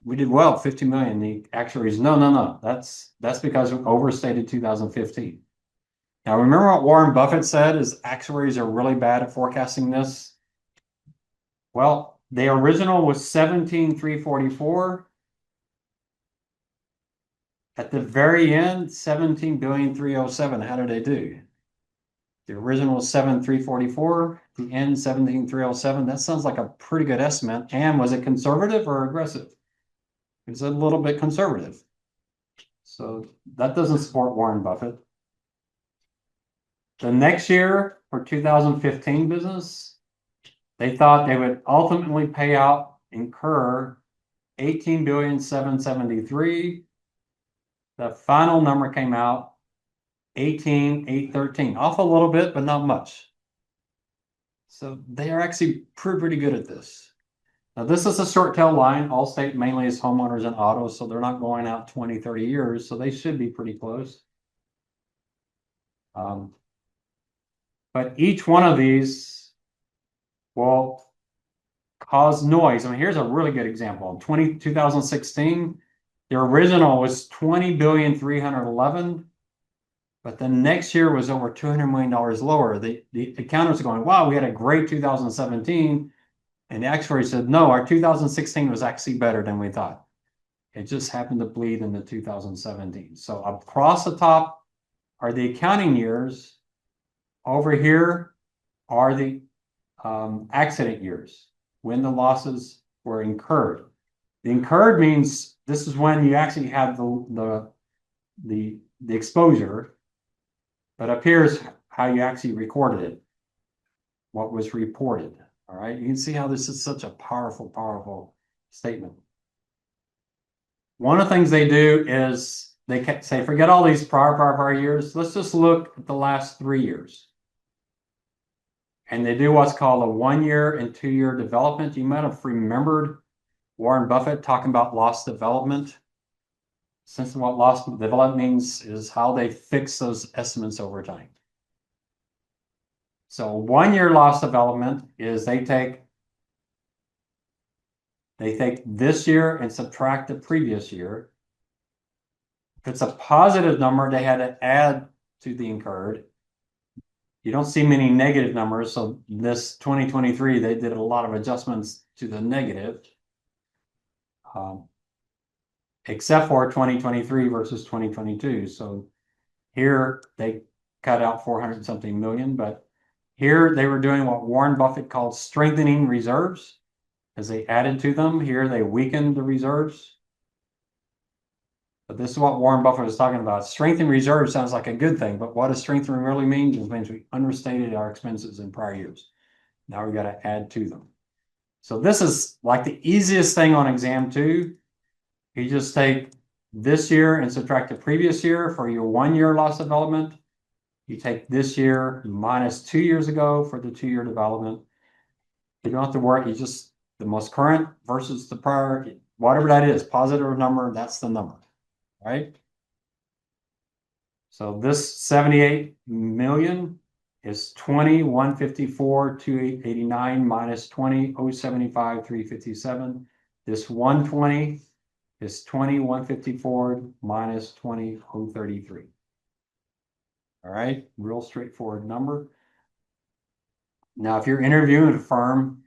We did well, 50 million. The actuaries, no. That's because we overstated 2015. Now, remember what Warren Buffett said is actuaries are really bad at forecasting this? Well, the original was 17,344. At the very end, 17,307,000,000. How did they do? The original was 7,344. The end, 17,307,000,000. That sounds like a pretty good estimate. And was it conservative or aggressive? It's a little bit conservative. So that doesn't support Warren Buffett. The next year for 2015 business, they thought they would ultimately incur 18,773,000,000. The final number came out 18,813, off a little bit, but not much. So they are actually pretty good at this. Now, this is a short tail line. Allstate mainly is homeowners and autos, so they're not going out 20, 30 years, so they should be pretty close. But each one of these will cause noise. I mean, here's a really good example. In 2016, the original was 20,311,000,000, but the next year was over $200 million lower. The accountants are going, wow, we had a great 2017. And the actuary said, no, our 2016 was actually better than we thought. It just happened to bleed into 2017. So across the top are the accounting years. Over here are the accident years, when the losses were incurred. The incurred means this is when you actually have the exposure, but up here is how you actually recorded it, what was reported. All right, you can see how this is such a powerful statement. One of the things they do is they say, forget all these prior years. Let's just look at the last 3 years. And they do what's called a 1 year and 2 year development. You might have remembered Warren Buffett talking about loss development. Since what loss development means is how they fix those estimates over time. So 1 year loss development is they take this year and subtract the previous year. If it's a positive number, they had to add to the incurred. You don't see many negative numbers, so this 2023, they did a lot of adjustments to the negative. Except for 2023 versus 2022. So here they cut out 400 something million, but here they were doing what Warren Buffett called strengthening reserves. As they added to them, here they weakened the reserves. But this is what Warren Buffett was talking about. Strengthening reserves sounds like a good thing, but what does strengthening really mean? It means we understated our expenses in prior years. Now we got to add to them. So this is like the easiest thing on exam 2. You just take this year and subtract the previous year for your 1 year loss development. You take this year minus 2 years ago for the 2 year development. You don't have to worry. You just the most current versus the prior, whatever that is, positive number, that's the number, right? So this 78 million is 20,154, 289 minus 20,075, 357. This 120 is 20,154 minus 20,033. All right, real straightforward number. Now, if you're interviewing a firm,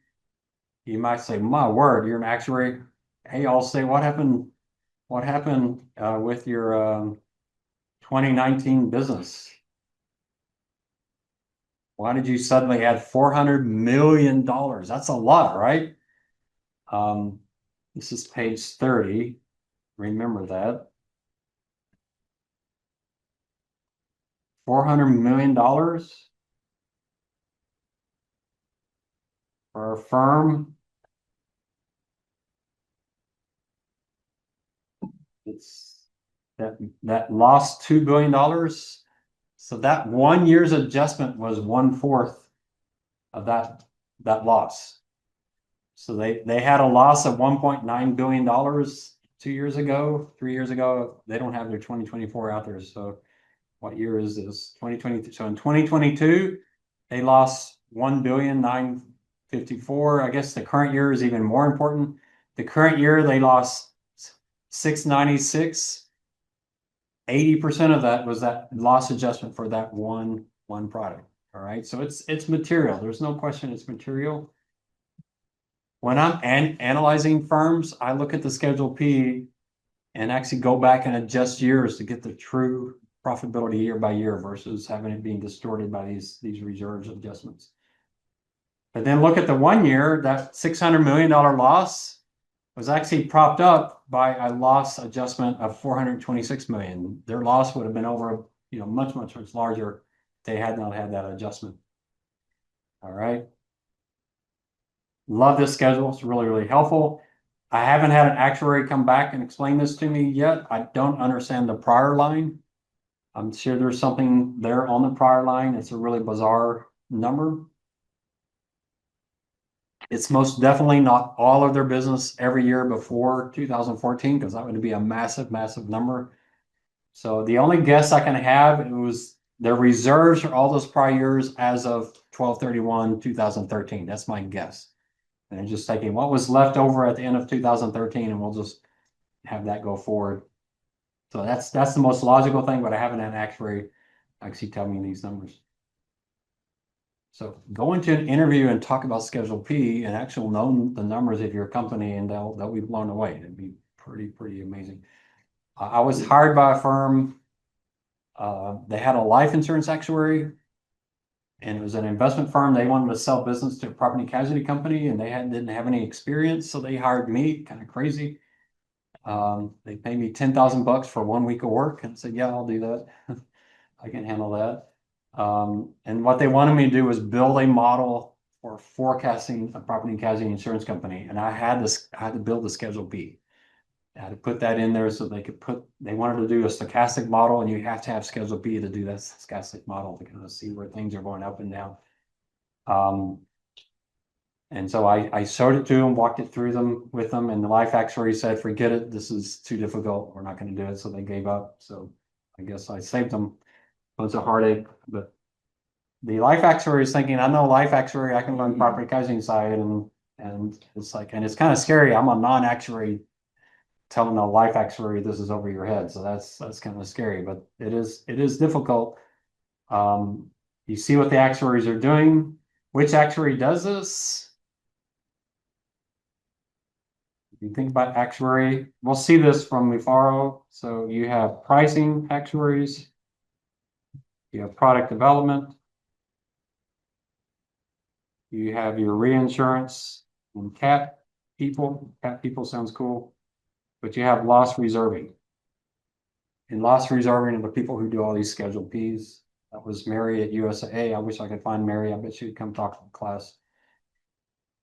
you might say, my word, you're an actuary. Hey, I'll say, what happened with your 2019 business? Why did you suddenly add $400 million? That's a lot, right? This is page 30. Remember that. $400 million for a firm. It's that lost $2 billion. So that 1 year's adjustment was 1/4 of that loss. So they had a loss of $1.9 billion 2 years ago, 3 years ago. They don't have their 2024 out there. So what year is this? 2022. So in 2022, they lost 1,954,000,000. I guess the current year is even more important. The current year they lost 696. 80% of that was that loss adjustment for that one product. All right. So it's material. There's no question it's material. When I'm analyzing firms, I look at the Schedule P and actually go back and adjust years to get the true profitability year by year versus having it being distorted by these reserves adjustments. But then look at the 1 year, that $600 million loss was actually propped up by a loss adjustment of 426 million. Their loss would have been over, much larger if they had not had that adjustment. All right. Love this schedule. It's really, really helpful. I haven't had an actuary come back and explain this to me yet. I don't understand the prior line. I'm sure there's something there on the prior line. It's a really bizarre number. It's most definitely not all of their business every year before 2014, because that would be a massive, massive number. So the only guess I can have, it was their reserves for all those prior years as of 12/31/2013. That's my guess. And just taking what was left over at the end of 2013, and we'll just have that go forward. So that's the most logical thing, but I haven't had an actuary actually tell me these numbers. So go into an interview and talk about Schedule P and actually know the numbers of your company, and they'll be blown away. It'd be pretty amazing. I was hired by a firm. They had a life insurance actuary, and it was an investment firm. They wanted to sell business to a property casualty company, and they didn't have any experience, so they hired me. Kind of crazy. They paid me $10,000 for 1 week of work, and said, "Yeah, I'll do that. I can handle that." And what they wanted me to do was build a model for forecasting a property casualty insurance company, and I had to build the Schedule P. I had to put that in there so they wanted to do a stochastic model, and you have to have Schedule P to do that stochastic model to kind of see where things are going up and down. And so I showed it to them, walked it through with them, and the life actuary said, "Forget it, this is too difficult. We're not going to do it." So they gave up. So I guess I saved them a bunch of heartache. But the life actuary is thinking, I know life actuary, I can learn property casualty side, and it's like, and it's kind of scary. I'm a non-actuary telling a life actuary this is over your head. So that's kind of scary, but it is difficult. You see what the actuaries are doing. Which actuary does this? If you think about actuary, we'll see this from Mufaro. So you have pricing actuaries, you have product development, you have your reinsurance and cat people. Cat people sounds cool, but you have loss reserving. And loss reserving are the people who do all these Schedule Ps. That was Mary at USA. I wish I could find Mary. I bet she'd come talk to the class.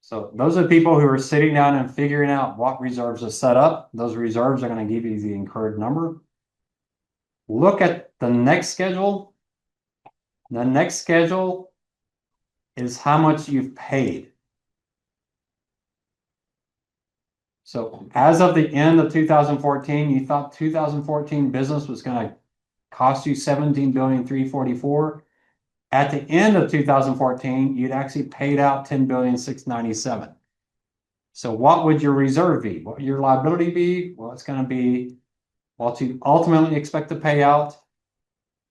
So those are the people who are sitting down and figuring out what reserves to set up. Those reserves are going to give you the incurred number. Look at the next schedule. The next schedule is how much you've paid. So as of the end of 2014, you thought 2014 business was going to cost you 17,344,000,000. At the end of 2014, you'd actually paid out 10,697,000,000. So what would your reserve be? What would your liability be? Well, it's going to be what you ultimately expect to pay out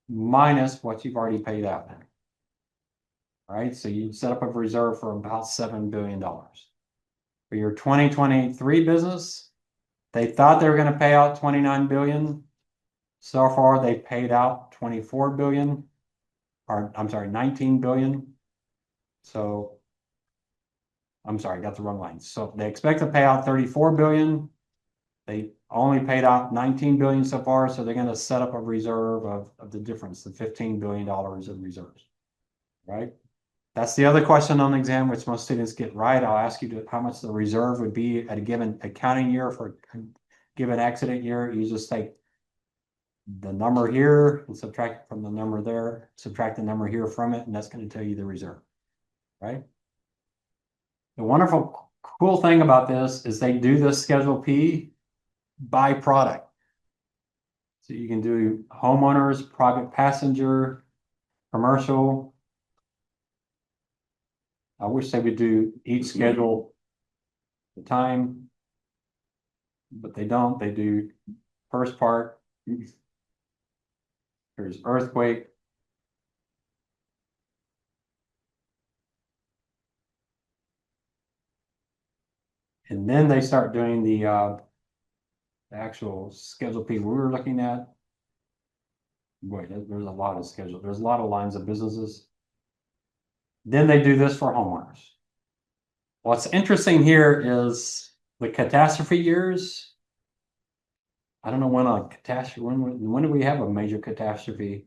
minus what you've already paid out. All right, so you set up a reserve for about $7 billion. For your 2023 business, they thought they were going to pay out 29 billion. So far, they paid out 24 billion, or I'm sorry, 19 billion. So I'm sorry, got the wrong line. So they expect to pay out 34 billion. They only paid out 19 billion so far, so they're going to set up a reserve of the difference, the $15 billion of reserves, right? That's the other question on the exam, which most students get right. I'll ask you how much the reserve would be at a given accounting year for a given accident year. You just take the number here and subtract it from the number there, subtract the number here from it, and that's going to tell you the reserve, right? The wonderful, cool thing about this is they do this Schedule P by product. So you can do homeowners, private passenger, commercial. I wish they would do each schedule at a time, but they don't. They do first part. There's earthquake. And then they start doing the actual Schedule P we were looking at. Boy, there's a lot of schedule. There's a lot of lines of businesses. Then they do this for homeowners. What's interesting here is the catastrophe years. I don't know when a catastrophe, when do we have a major catastrophe?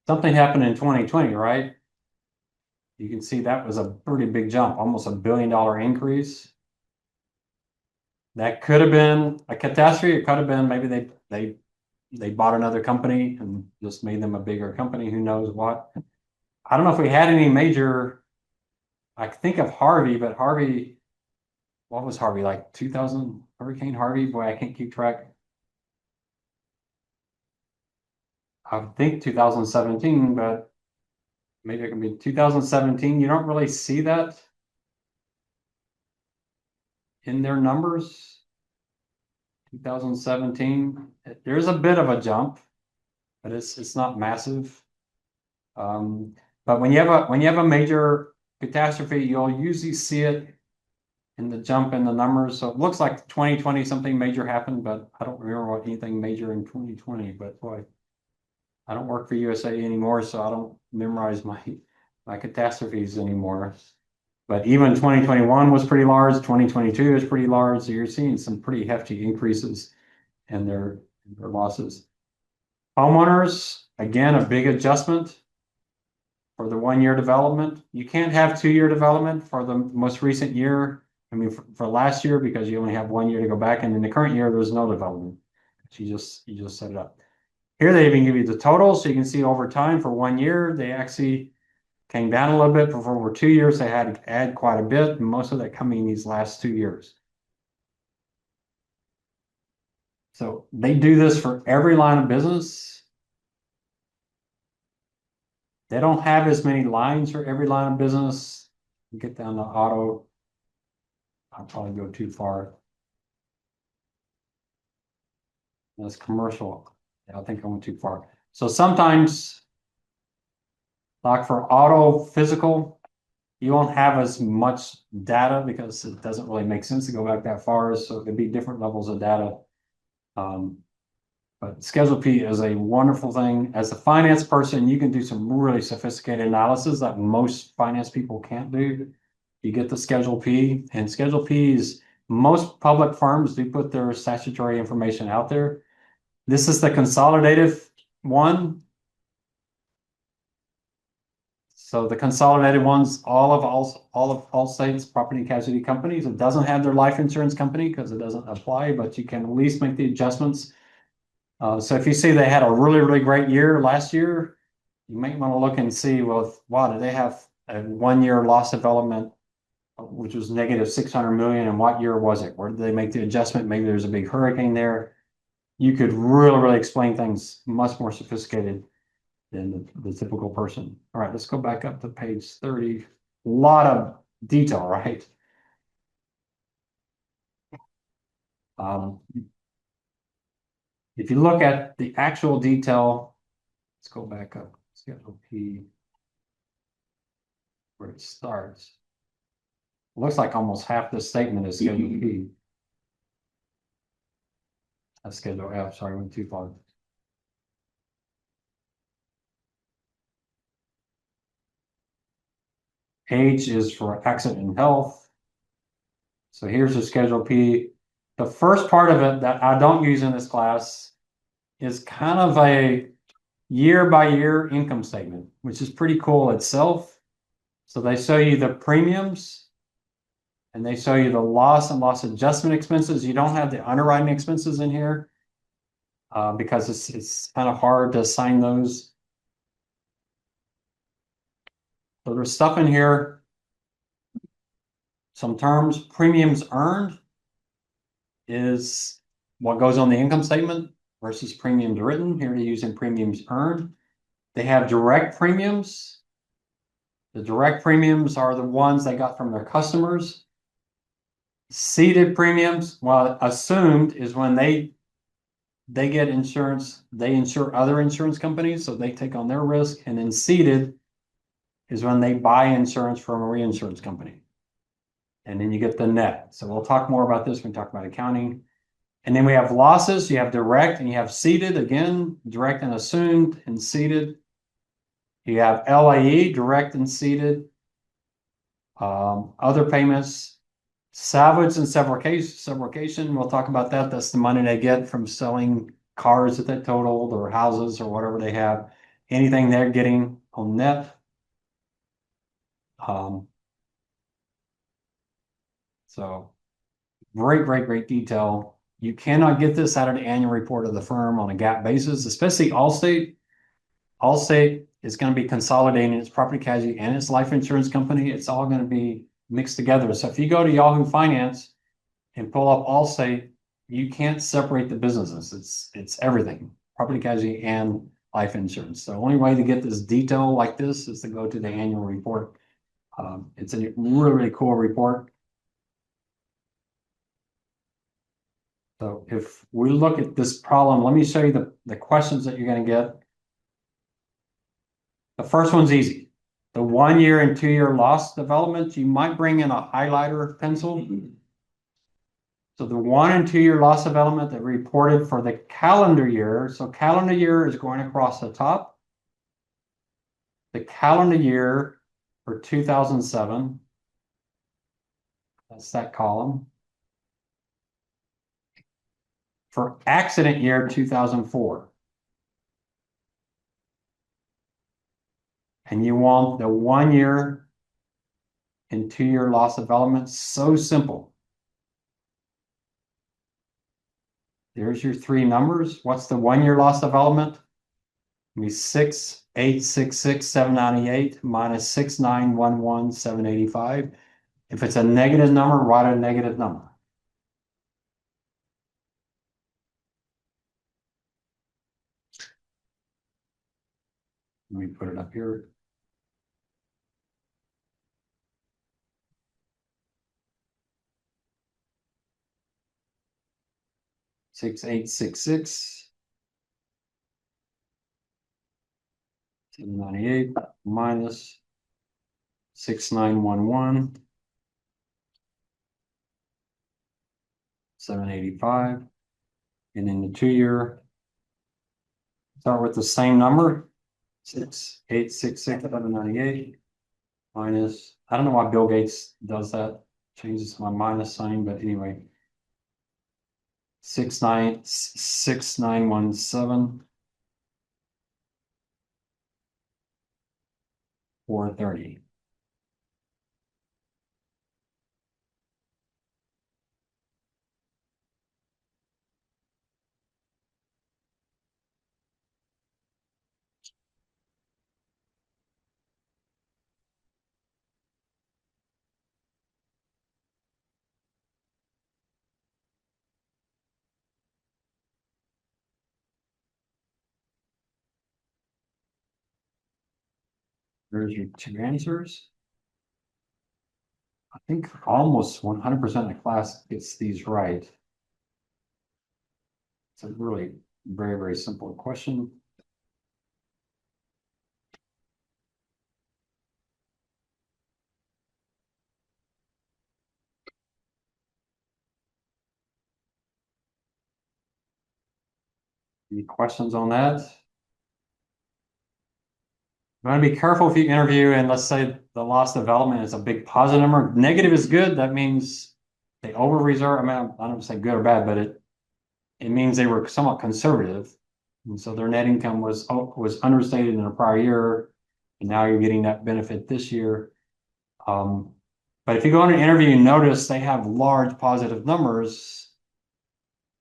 Something happened in 2020, right? You can see that was a pretty big jump, almost $1 billion increase. That could have been a catastrophe. It could have been maybe they bought another company and just made them a bigger company. Who knows what? I don't know if we had any major. I think of Harvey, but Harvey, what was Harvey like? 2000 Hurricane Harvey? Boy, I can't keep track. I think 2017, but maybe it can be 2017. You don't really see that in their numbers. 2017, there's a bit of a jump, but it's not massive. But when you have a major catastrophe, you'll usually see it in the jump in the numbers. So it looks like 2020 something major happened, but I don't remember what anything major in 2020. But boy, I don't work for USA anymore, so I don't memorize my catastrophes anymore. But even 2021 was pretty large. 2022 is pretty large. So you're seeing some pretty hefty increases in their losses. Homeowners, again, a big adjustment for the 1 year development. You can't have 2-year development for the most recent year. I mean, for last year, because you only have 1 year to go back, and in the current year, there's no development. You just set it up. Here they even give you the total, so you can see over time for 1 year, they actually came down a little bit. For over 2 years, they had to add quite a bit, and most of that coming in these last 2 years. So they do this for every line of business. They don't have as many lines for every line of business. You get down to auto. I'll probably go too far. That's commercial. I think I went too far. So sometimes, like for auto physical, you won't have as much data because it doesn't really make sense to go back that far. So there'd be different levels of data. But Schedule P is a wonderful thing. As a finance person, you can do some really sophisticated analysis that most finance people can't do. You get the Schedule P, and Schedule P is, most public firms do put their statutory information out there. This is the consolidated one. So the consolidated ones, all of Allstate's property and casualty companies, it doesn't have their life insurance company because it doesn't apply, but you can at least make the adjustments. So if you see they had a really, really great year last year, you might want to look and see, well, wow, do they have a 1 year loss development which was negative 600 million. And what year was it? Where did they make the adjustment? Maybe there's a big hurricane there. You could really explain things much more sophisticated than the typical person. All right, let's go back up to page 30. A lot of detail, right? If you look at the actual detail, let's go back up, Schedule P, where it starts. It looks like almost half the statement is Schedule P. That's Schedule F, sorry, I went too far. H is for accident and health. So here's the Schedule P. The first part of it that I don't use in this class is kind of a year by year income statement, which is pretty cool itself. So they show you the premiums and they show you the loss and loss adjustment expenses. You don't have the underwriting expenses in here because it's kind of hard to assign those. So there's stuff in here. Some terms, premiums earned is what goes on the income statement versus premiums written. Here they're using premiums earned. They have direct premiums. The direct premiums are the ones they got from their customers. Ceded premiums, well, assumed is when they get insurance, they insure other insurance companies, so they take on their risk, and then ceded is when they buy insurance from a reinsurance company. And then you get the net. So we'll talk more about this when we talk about accounting. And then we have losses, you have direct and you have ceded, again, direct and assumed and ceded. You have LAE, direct and ceded. Other payments, salvage and subrogation, we'll talk about that. That's the money they get from selling cars that they totaled or houses or whatever they have. Anything they're getting on net. So great detail. You cannot get this out of the annual report of the firm on a GAAP basis, especially Allstate. Allstate is going to be consolidating its property casualty and its life insurance company. It's all going to be mixed together. So if you go to Yahoo Finance and pull up Allstate, you can't separate the businesses. It's everything, property casualty and life insurance. The only way to get this detail like this is to go to the annual report. It's a really cool report. So if we look at this problem, let me show you the questions that you're going to get. The first one's easy. The 1 year and 2 year loss development, you might bring in a highlighter pencil. So the 1 and 2 year loss development that reported for the calendar year. So calendar year is going across the top. The calendar year for 2007. That's that column. For accident year 2004. And you want the 1 year and 2 year loss development. So simple. There's your three numbers. What's the 1 year loss development? It'll be 6,866,798 minus 6,911,785. If it's a negative number, write a negative number. Let me put it up here. Six, 866. 798 minus 6,911. 785. And in the 2 year, start with the same number. 6,866,798 minus, I don't know why Bill Gates does that, changes my minus sign, but anyway. 6,917. 430. There's your two answers. I think almost 100% of the class gets these right. It's a really very, very simple question. Any questions on that? You want to be careful if you interview and let's say the loss development is a big positive number. Negative is good. That means they over reserve. I mean, I don't say good or bad, but it means they were somewhat conservative. And so their net income was understated in a prior year. And now you're getting that benefit this year. But if you go on an interview and notice they have large positive numbers,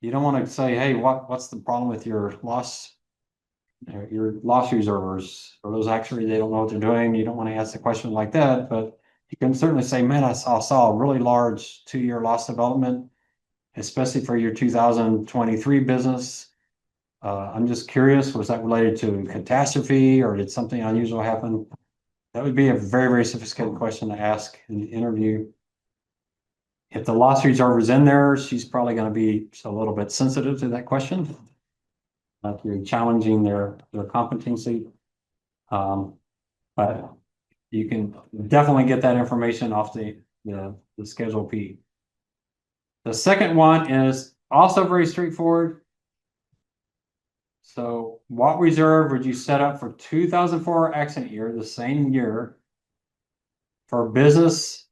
you don't want to say, hey, what's the problem with your loss reservers, or those actually they don't know what they're doing. You don't want to ask a question like that, but you can certainly say, man, I saw a really large 2-year loss development, especially for your 2023 business. I'm just curious, was that related to catastrophe or did something unusual happen? That would be a very, very sophisticated question to ask in the interview. If the loss reserve is in there, she's probably going to be a little bit sensitive to that question. If you're challenging their competency. But you can definitely get that information off the Schedule P. The second one is also very straightforward. So what reserve would you set up for 2004 accident year, the same year, for business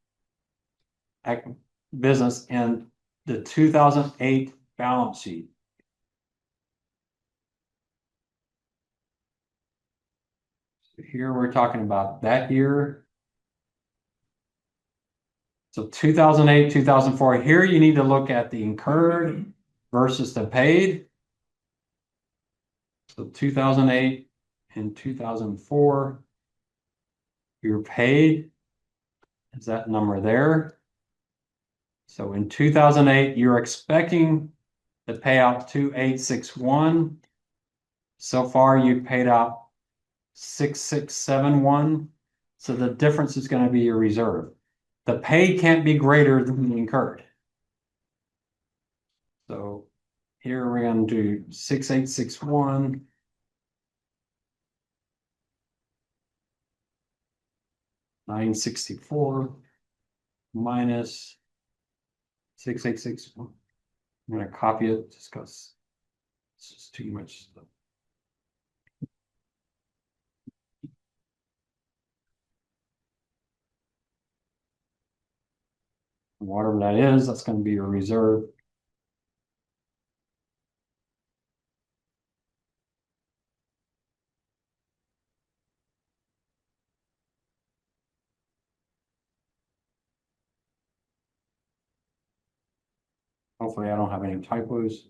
in the 2008 balance sheet? Here we're talking about that year. So 2008, 2004, here you need to look at the incurred versus the paid. So 2008 and 2004, your paid is that number there. So in 2008, you're expecting to pay out 2,861. So far, you paid out 6,671. So the difference is going to be your reserve. The paid can't be greater than the incurred. So here we're going to do 6,861 964 minus 6,861. I'm going to copy it just because it's just too much stuff. Whatever that is, that's going to be your reserve. Hopefully I don't have any typos.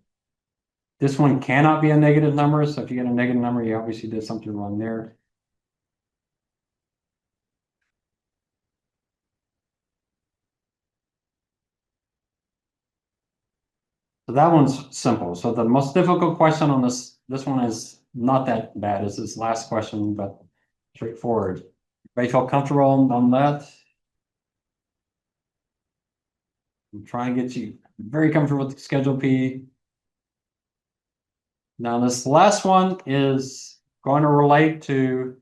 This one cannot be a negative number, so if you get a negative number, you obviously did something wrong there. So that one's simple. So the most difficult question on this one is not that bad. It's this last question, but straightforward. Everybody feel comfortable on that? I'm trying to get you very comfortable with Schedule P. Now this last one is going to relate to,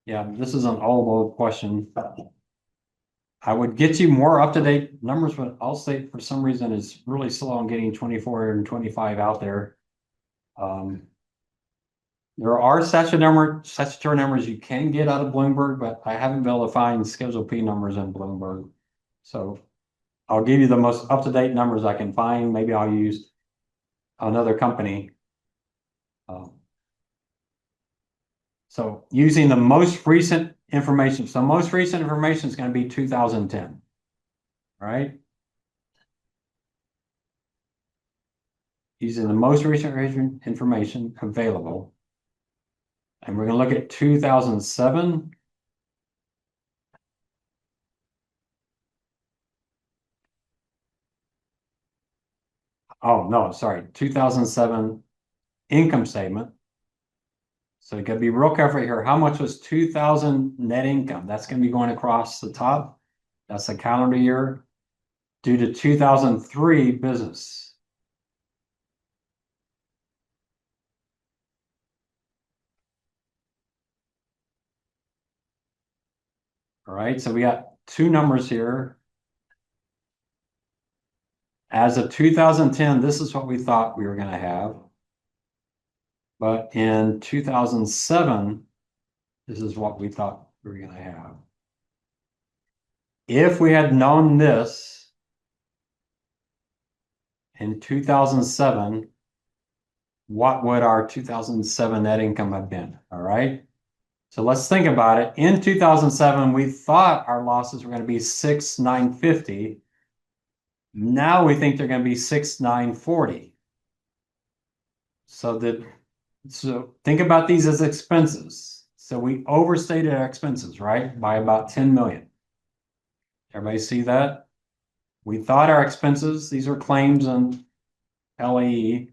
yeah, this is an old question. I would get you more up-to-date numbers, but Allstate for some reason is really slow on getting 24 and 25 out there. There are statutory numbers you can get out of Bloomberg, but I haven't been able to find Schedule P numbers in Bloomberg. So I'll give you the most up-to-date numbers I can find. Maybe I'll use another company. So using the most recent information. So most recent information is going to be 2010, right? Using the most recent information available. And we're going to look at 2007. Oh, no, sorry, 2007 income statement. So you gotta be real careful here. How much was 2000 net income? That's gonna be going across the top. That's a calendar year due to 2003 business. All right, so we got two numbers here. As of 2010, this is what we thought we were gonna have. But in 2007, this is what we thought we were gonna have. If we had known this in 2007, what would our 2007 net income have been? All right. So let's think about it. In 2007, we thought our losses were going to be 6,950. Now we think they're going to be 6,940. So think about these as expenses. So we overstated our expenses, right? By about 10 million. Everybody see that? We thought our expenses, these are claims and LAE.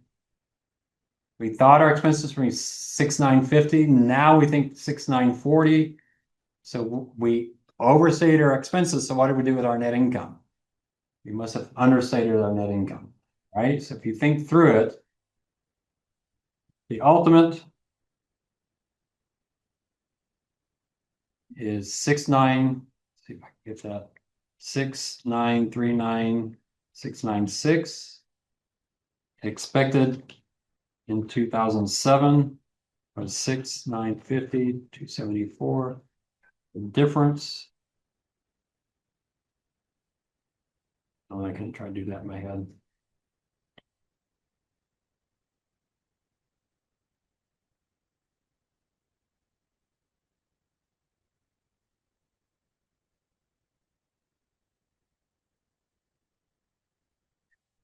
We thought our expenses were 6,950. Now we think 6,940. So we overstated our expenses. So what did we do with our net income? We must have understated our net income, right? So if you think through it, the ultimate is 6,9. See if I can get that. 6,939,696. Expected in 2007 was 6,950, 274. The difference. Oh, I can try to do that in my head.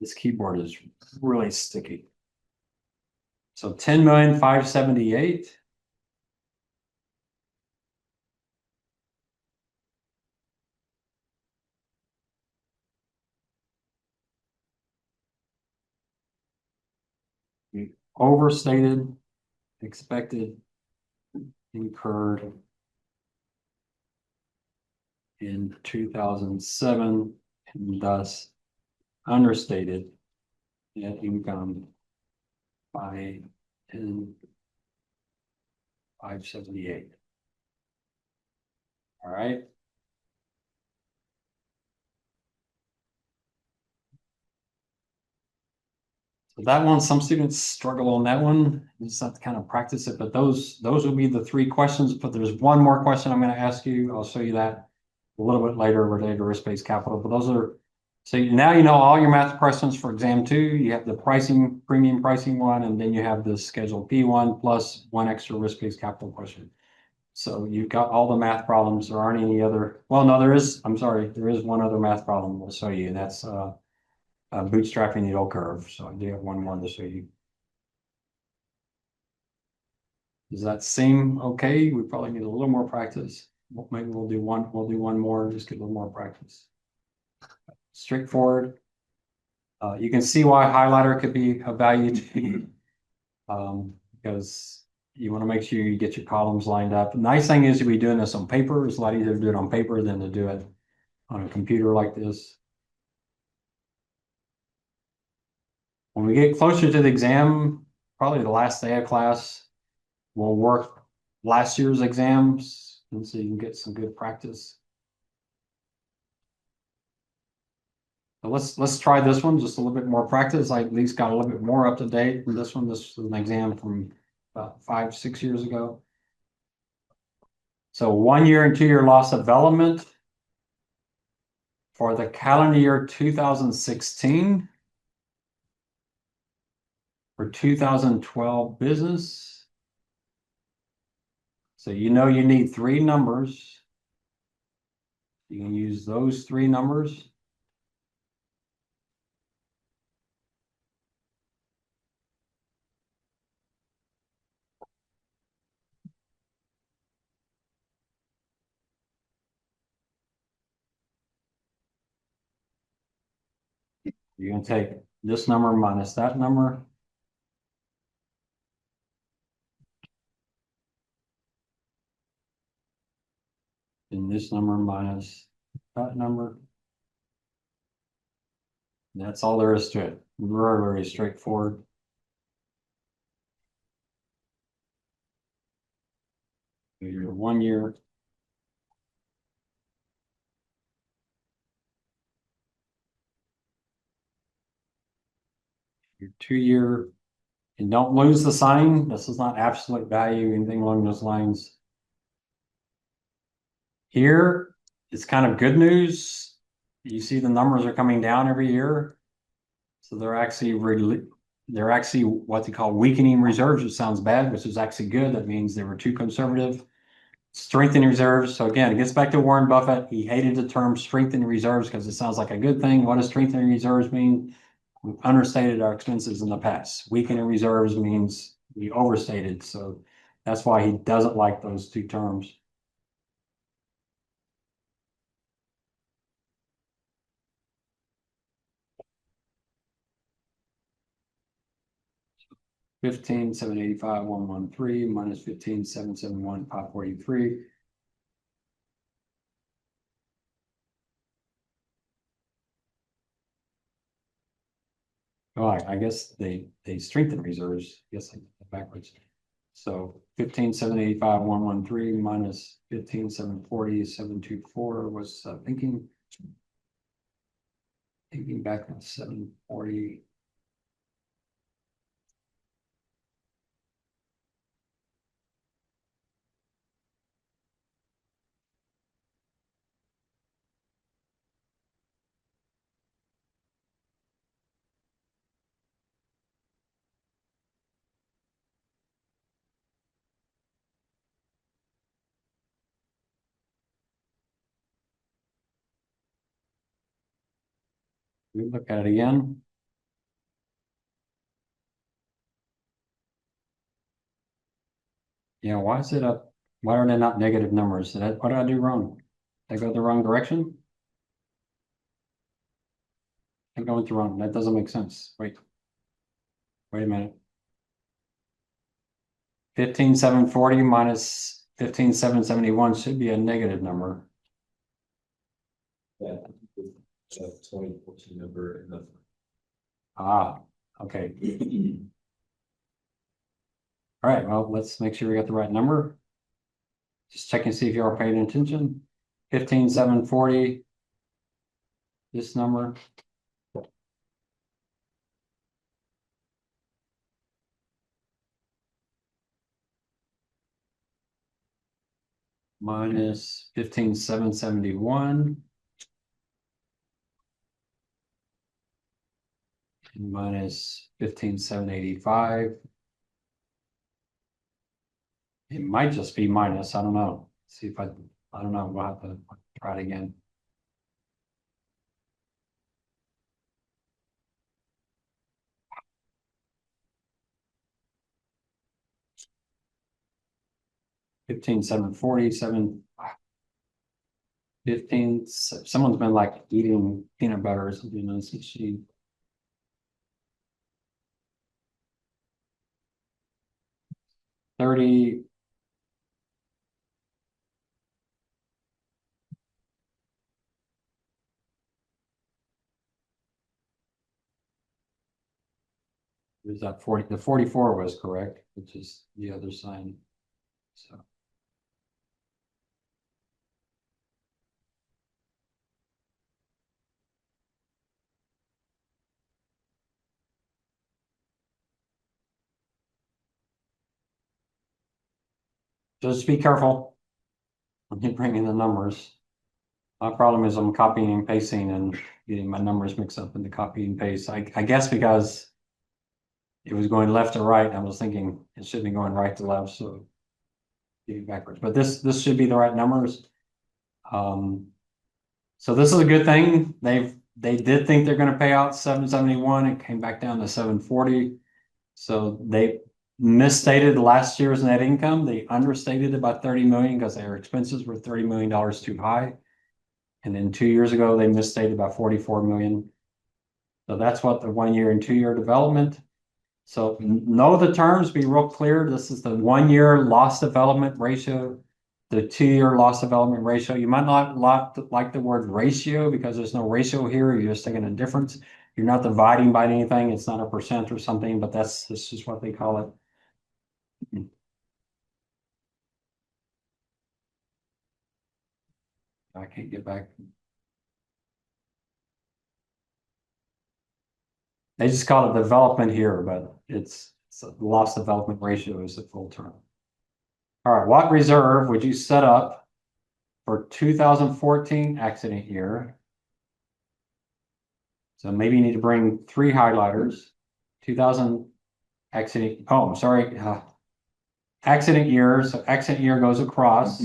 This keyboard is really sticky. So 10,578,000. We overstated, expected, incurred in 2007, and thus understated net income by 10,578. All right. So that one, some students struggle on that one. You just have to kind of practice it, but those will be the three questions. But there's one more question I'm going to ask you. I'll show you that a little bit later related to risk-based capital. But those are, so now you know all your math questions for exam 2. You have the pricing, premium pricing one, and then you have the schedule P one plus one extra risk-based capital question. So you've got all the math problems. There aren't any other, well, no, there is one other math problem we'll show you, and that's bootstrapping the yield curve. So I do have one more to show you. Does that seem okay? We probably need a little more practice. Maybe we'll do one more, just get a little more practice. Straightforward. You can see why highlighter could be of value to you, because you want to make sure you get your columns lined up. The nice thing is to be doing this on paper. It's a lot easier to do it on paper than to do it on a computer like this. When we get closer to the exam, probably the last day of class, we'll work last year's exams, and so you can get some good practice. So let's try this one, just a little bit more practice. I at least got a little bit more up to date from this one. This was an exam from about 5-6 years ago. So 1 year and 2 year loss development for the calendar year 2016. For 2012 business. So you know you need 3 numbers. You can use those 3 numbers. You're going to take this number minus that number. this number minus that number. That's all there is to it. Very, very straightforward. Your 1 year. Your 2 year. And don't lose the sign. This is not absolute value, anything along those lines. Here, it's kind of good news. You see the numbers are coming down every year. So they're actually what they call weakening reserves. It sounds bad, which is actually good. That means they were too conservative. Strengthening reserves. So again, it gets back to Warren Buffett. He hated the term strengthening reserves because it sounds like a good thing. What does strengthening reserves mean? We've understated our expenses in the past. Weakening reserves means we overstated. So that's why he doesn't like those two terms. $15,785,113 minus $15,771,543. Oh, I guess they strengthen reserves. I guess I did that backwards. So 15,785,113 minus 15,740,724 was thinking back on 740. We look at it again. Yeah, why is it up? Why are they not negative numbers? What did I do wrong? Did I go the wrong direction? I'm going the wrong. That doesn't make sense. Wait a minute. 15,740 minus 15,771 should be a negative number. Yeah. 2014 number and the. Ah, okay. All right, well, let's make sure we got the right number. Just check and see if you are paying attention. 15,740. This number. Minus 15,771. Minus 15,785. It might just be minus, I don't know. See if I don't know, we'll have to try it again. $15,747. 15. Someone's been like eating peanut butter or something. Let's see, she. $30. Is that 40? The 44 was correct, which is the other sign. So. Just be careful. Let me bring in the numbers. My problem is I'm copying and pasting and getting my numbers mixed up in the copy and paste. I guess because it was going left to right, I was thinking it should be going right to left, so getting backwards. But this should be the right numbers. So this is a good thing. They did think they're going to pay out 771. It came back down to 740. So they misstated last year's net income. They understated it by 30 million because their expenses were $30 million too high. And then 2 years ago, they misstated by 44 million. So that's what the 1 year and 2 year development. So know the terms, be real clear. This is the 1 year loss development ratio the 2-year loss development ratio. You might not like the word ratio because there's no ratio here. You're just taking a difference. You're not dividing by anything. It's not a percent or something, but this is what they call it. I can't get back. They just call it development here, but it's a loss development ratio is the full term. All right, what reserve would you set up for 2014 accident year? So maybe you need to bring 3 highlighters. 2000 accident, oh, I'm sorry. Accident year, so accident year goes across.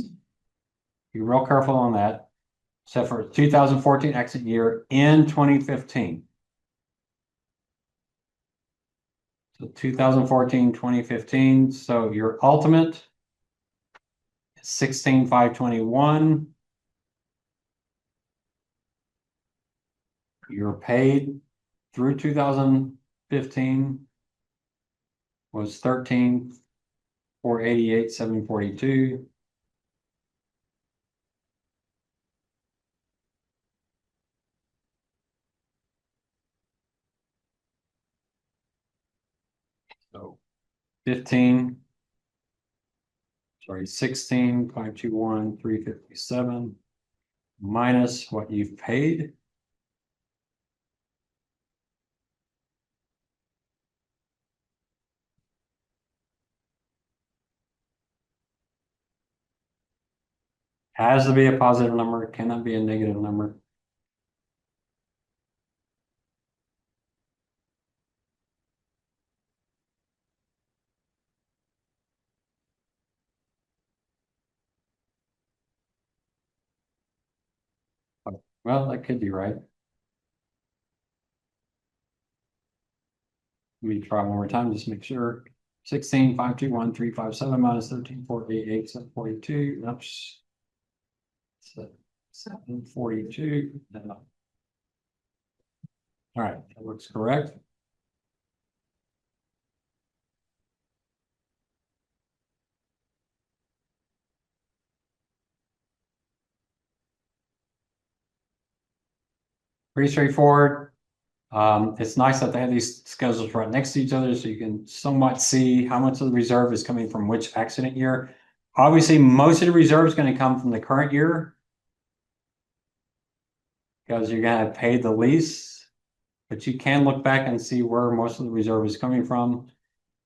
Be real careful on that. So for 2014 accident year in 2015. So 2014, 2015. So your ultimate is 16,521. You're paid through 2015 was 13,488, 742. So 16,521, 357 minus what you've paid. Has to be a positive number, cannot be a negative number. Well, that could be right. Let me try one more time, just make sure. 16,521, 357 minus 13,488, 742. Oops. 742. All right, that looks correct. Pretty straightforward. It's nice that they have these schedules right next to each other so you can somewhat see how much of the reserve is coming from which accident year. Obviously, most of the reserve is going to come from the current year because you're going to have paid the lease, but you can look back and see where most of the reserve is coming from.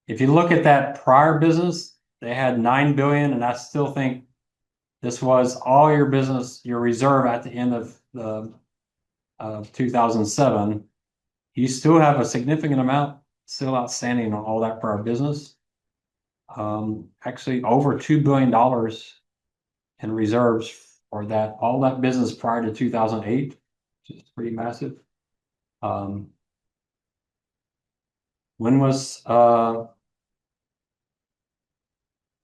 If you look at that prior business, they had 9 billion, and I still think this was all your business, your reserve at the end of 2007. You still have a significant amount still outstanding on all that prior business. Actually over $2 billion in reserves for that, all that business prior to 2008, which is pretty massive. When was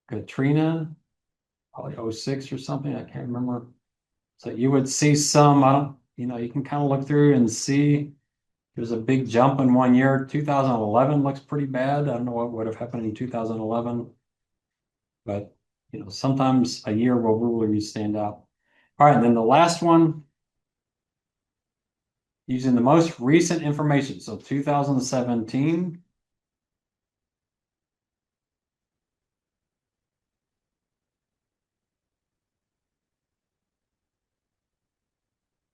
Katrina? Probably 06 or something, I can't remember. So you would see some, you can kind of look through and see there's a big jump in one year. 2011 looks pretty bad. I don't know what would have happened in 2011, but sometimes a year will really stand out. All right, and then the last one, using the most recent information. So 2017.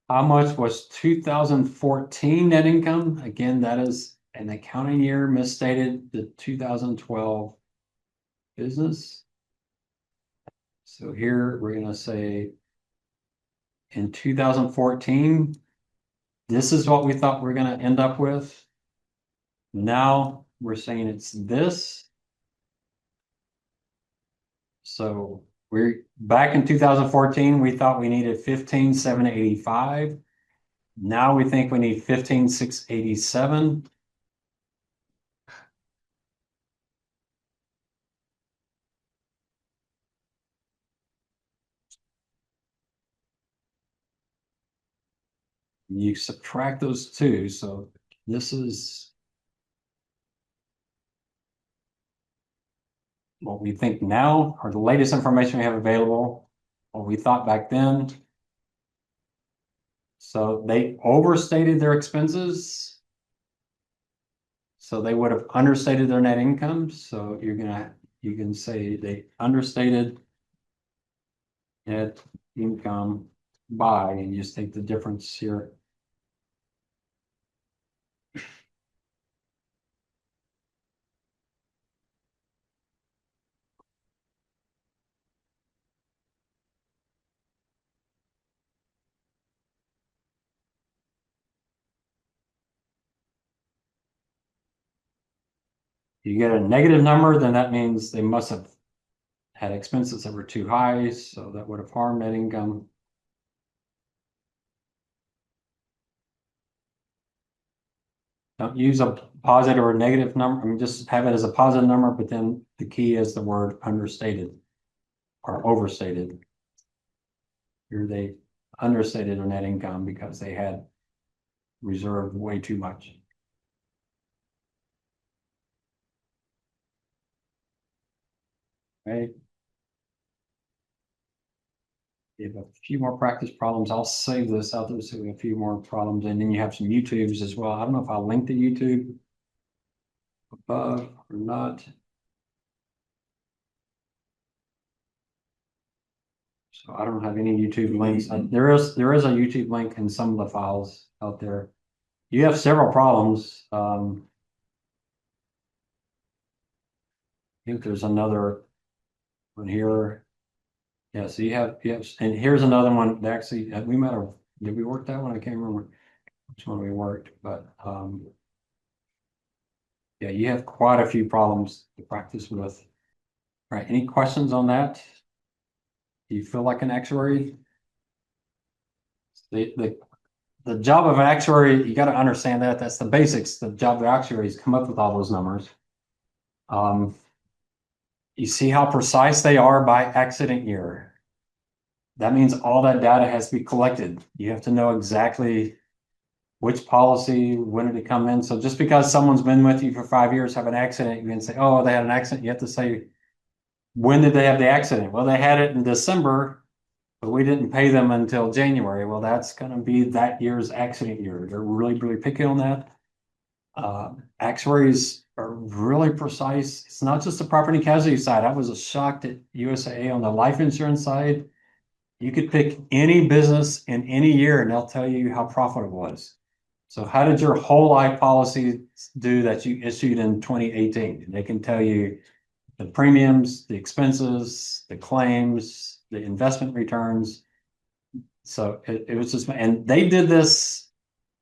How much was 2014 net income? Again, that is an accounting year misstated, the 2012 business. So here we're going to say in 2014, this is what we thought we are going to end up with. Now we're saying it's this. So we're back in 2014, we thought we needed 15,785. Now we think we need 15,687. You subtract those two, so this is what we think now, or the latest information we have available. what we thought back then. So they overstated their expenses. So they would have understated their net income. So you can say they understated net income by, and you just take the difference here. You get a negative number, then that means they must have had expenses that were too high, so that would have harmed net income. Don't use a positive or negative number. I mean, just have it as a positive number, but then the key is the word understated or overstated. Here they understated their net income because they had reserved way too much. Right? You have a few more practice problems. I'll save this out there so we have a few more problems, and then you have some YouTubes as well. I don't know if I'll link the YouTube above or not. So I don't have any YouTube links. There is a YouTube link in some of the files out there. You have several problems. I think there's another one here. Yeah, so you have, and here's another one. Actually, we might have, did we work that one? I can't remember which one we worked, but yeah, you have quite a few problems to practice with. All right, any questions on that? Do you feel like an actuary? The job of an actuary, you got to understand that. That's the basics. The job of the actuary is come up with all those numbers. You see how precise they are by accident year. That means all that data has to be collected. You have to know exactly which policy, when did it come in. So just because someone's been with you for 5 years, have an accident, you can say, oh, they had an accident. You have to say, when did they have the accident? Well, they had it in December, but we didn't pay them until January. Well, that's going to be that year's accident year. They're really, really picky on that. Actuaries are really precise. It's not just the property casualty side. I was shocked at USAA on the life insurance side. You could pick any business in any year and they'll tell you how profitable it was. So how did your whole life policy do that you issued in 2018? And they can tell you the premiums, the expenses, the claims, the investment returns. So it was just, and they did this.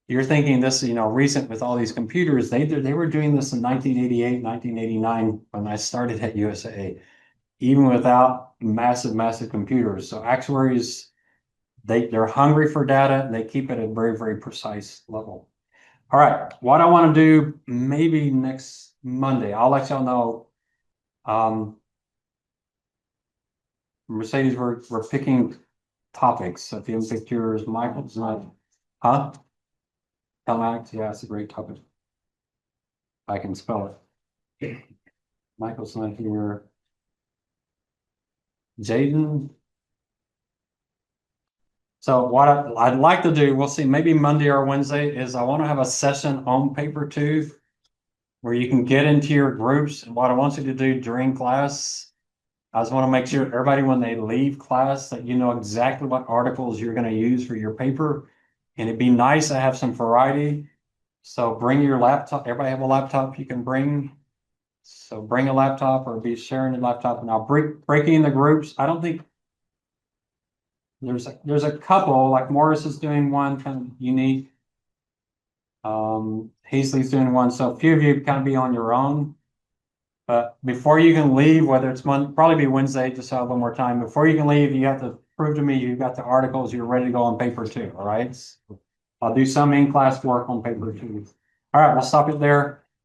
You're thinking this, recent with all these computers. They were doing this in 1988, 1989 when I started at USAA, even without massive computers. So actuaries, they're hungry for data and they keep it at a very, very precise level. All right, what I want to do maybe next Monday, I'll let y'all know. Mercedes, we're picking topics. So if you have pictures, Michael's not, huh? Telematics, yeah, it's a great topic. I can spell it. Michael's not here. Jaden. So what I'd like to do, we'll see, maybe Monday or Wednesday, is I want to have a session on paper 2 where you can get into your groups. And what I want you to do during class, I just want to make sure everybody, when they leave class, that you know exactly what articles you're going to use for your paper. And it'd be nice to have some variety. So bring your laptop. Everybody have a laptop you can bring. So bring a laptop or be sharing a laptop, and I'll breaking the groups. I don't think there's a couple, like Morris is doing one kind of unique. Hazley's doing one. So a few of you kind of be on your own. But before you can leave, whether it's probably be Wednesday, just have a little more time. Before you can leave, you have to prove to me you've got the articles, you're ready to go on paper 2. All right. I'll do some in-class work on paper 2. All right, we'll stop it there.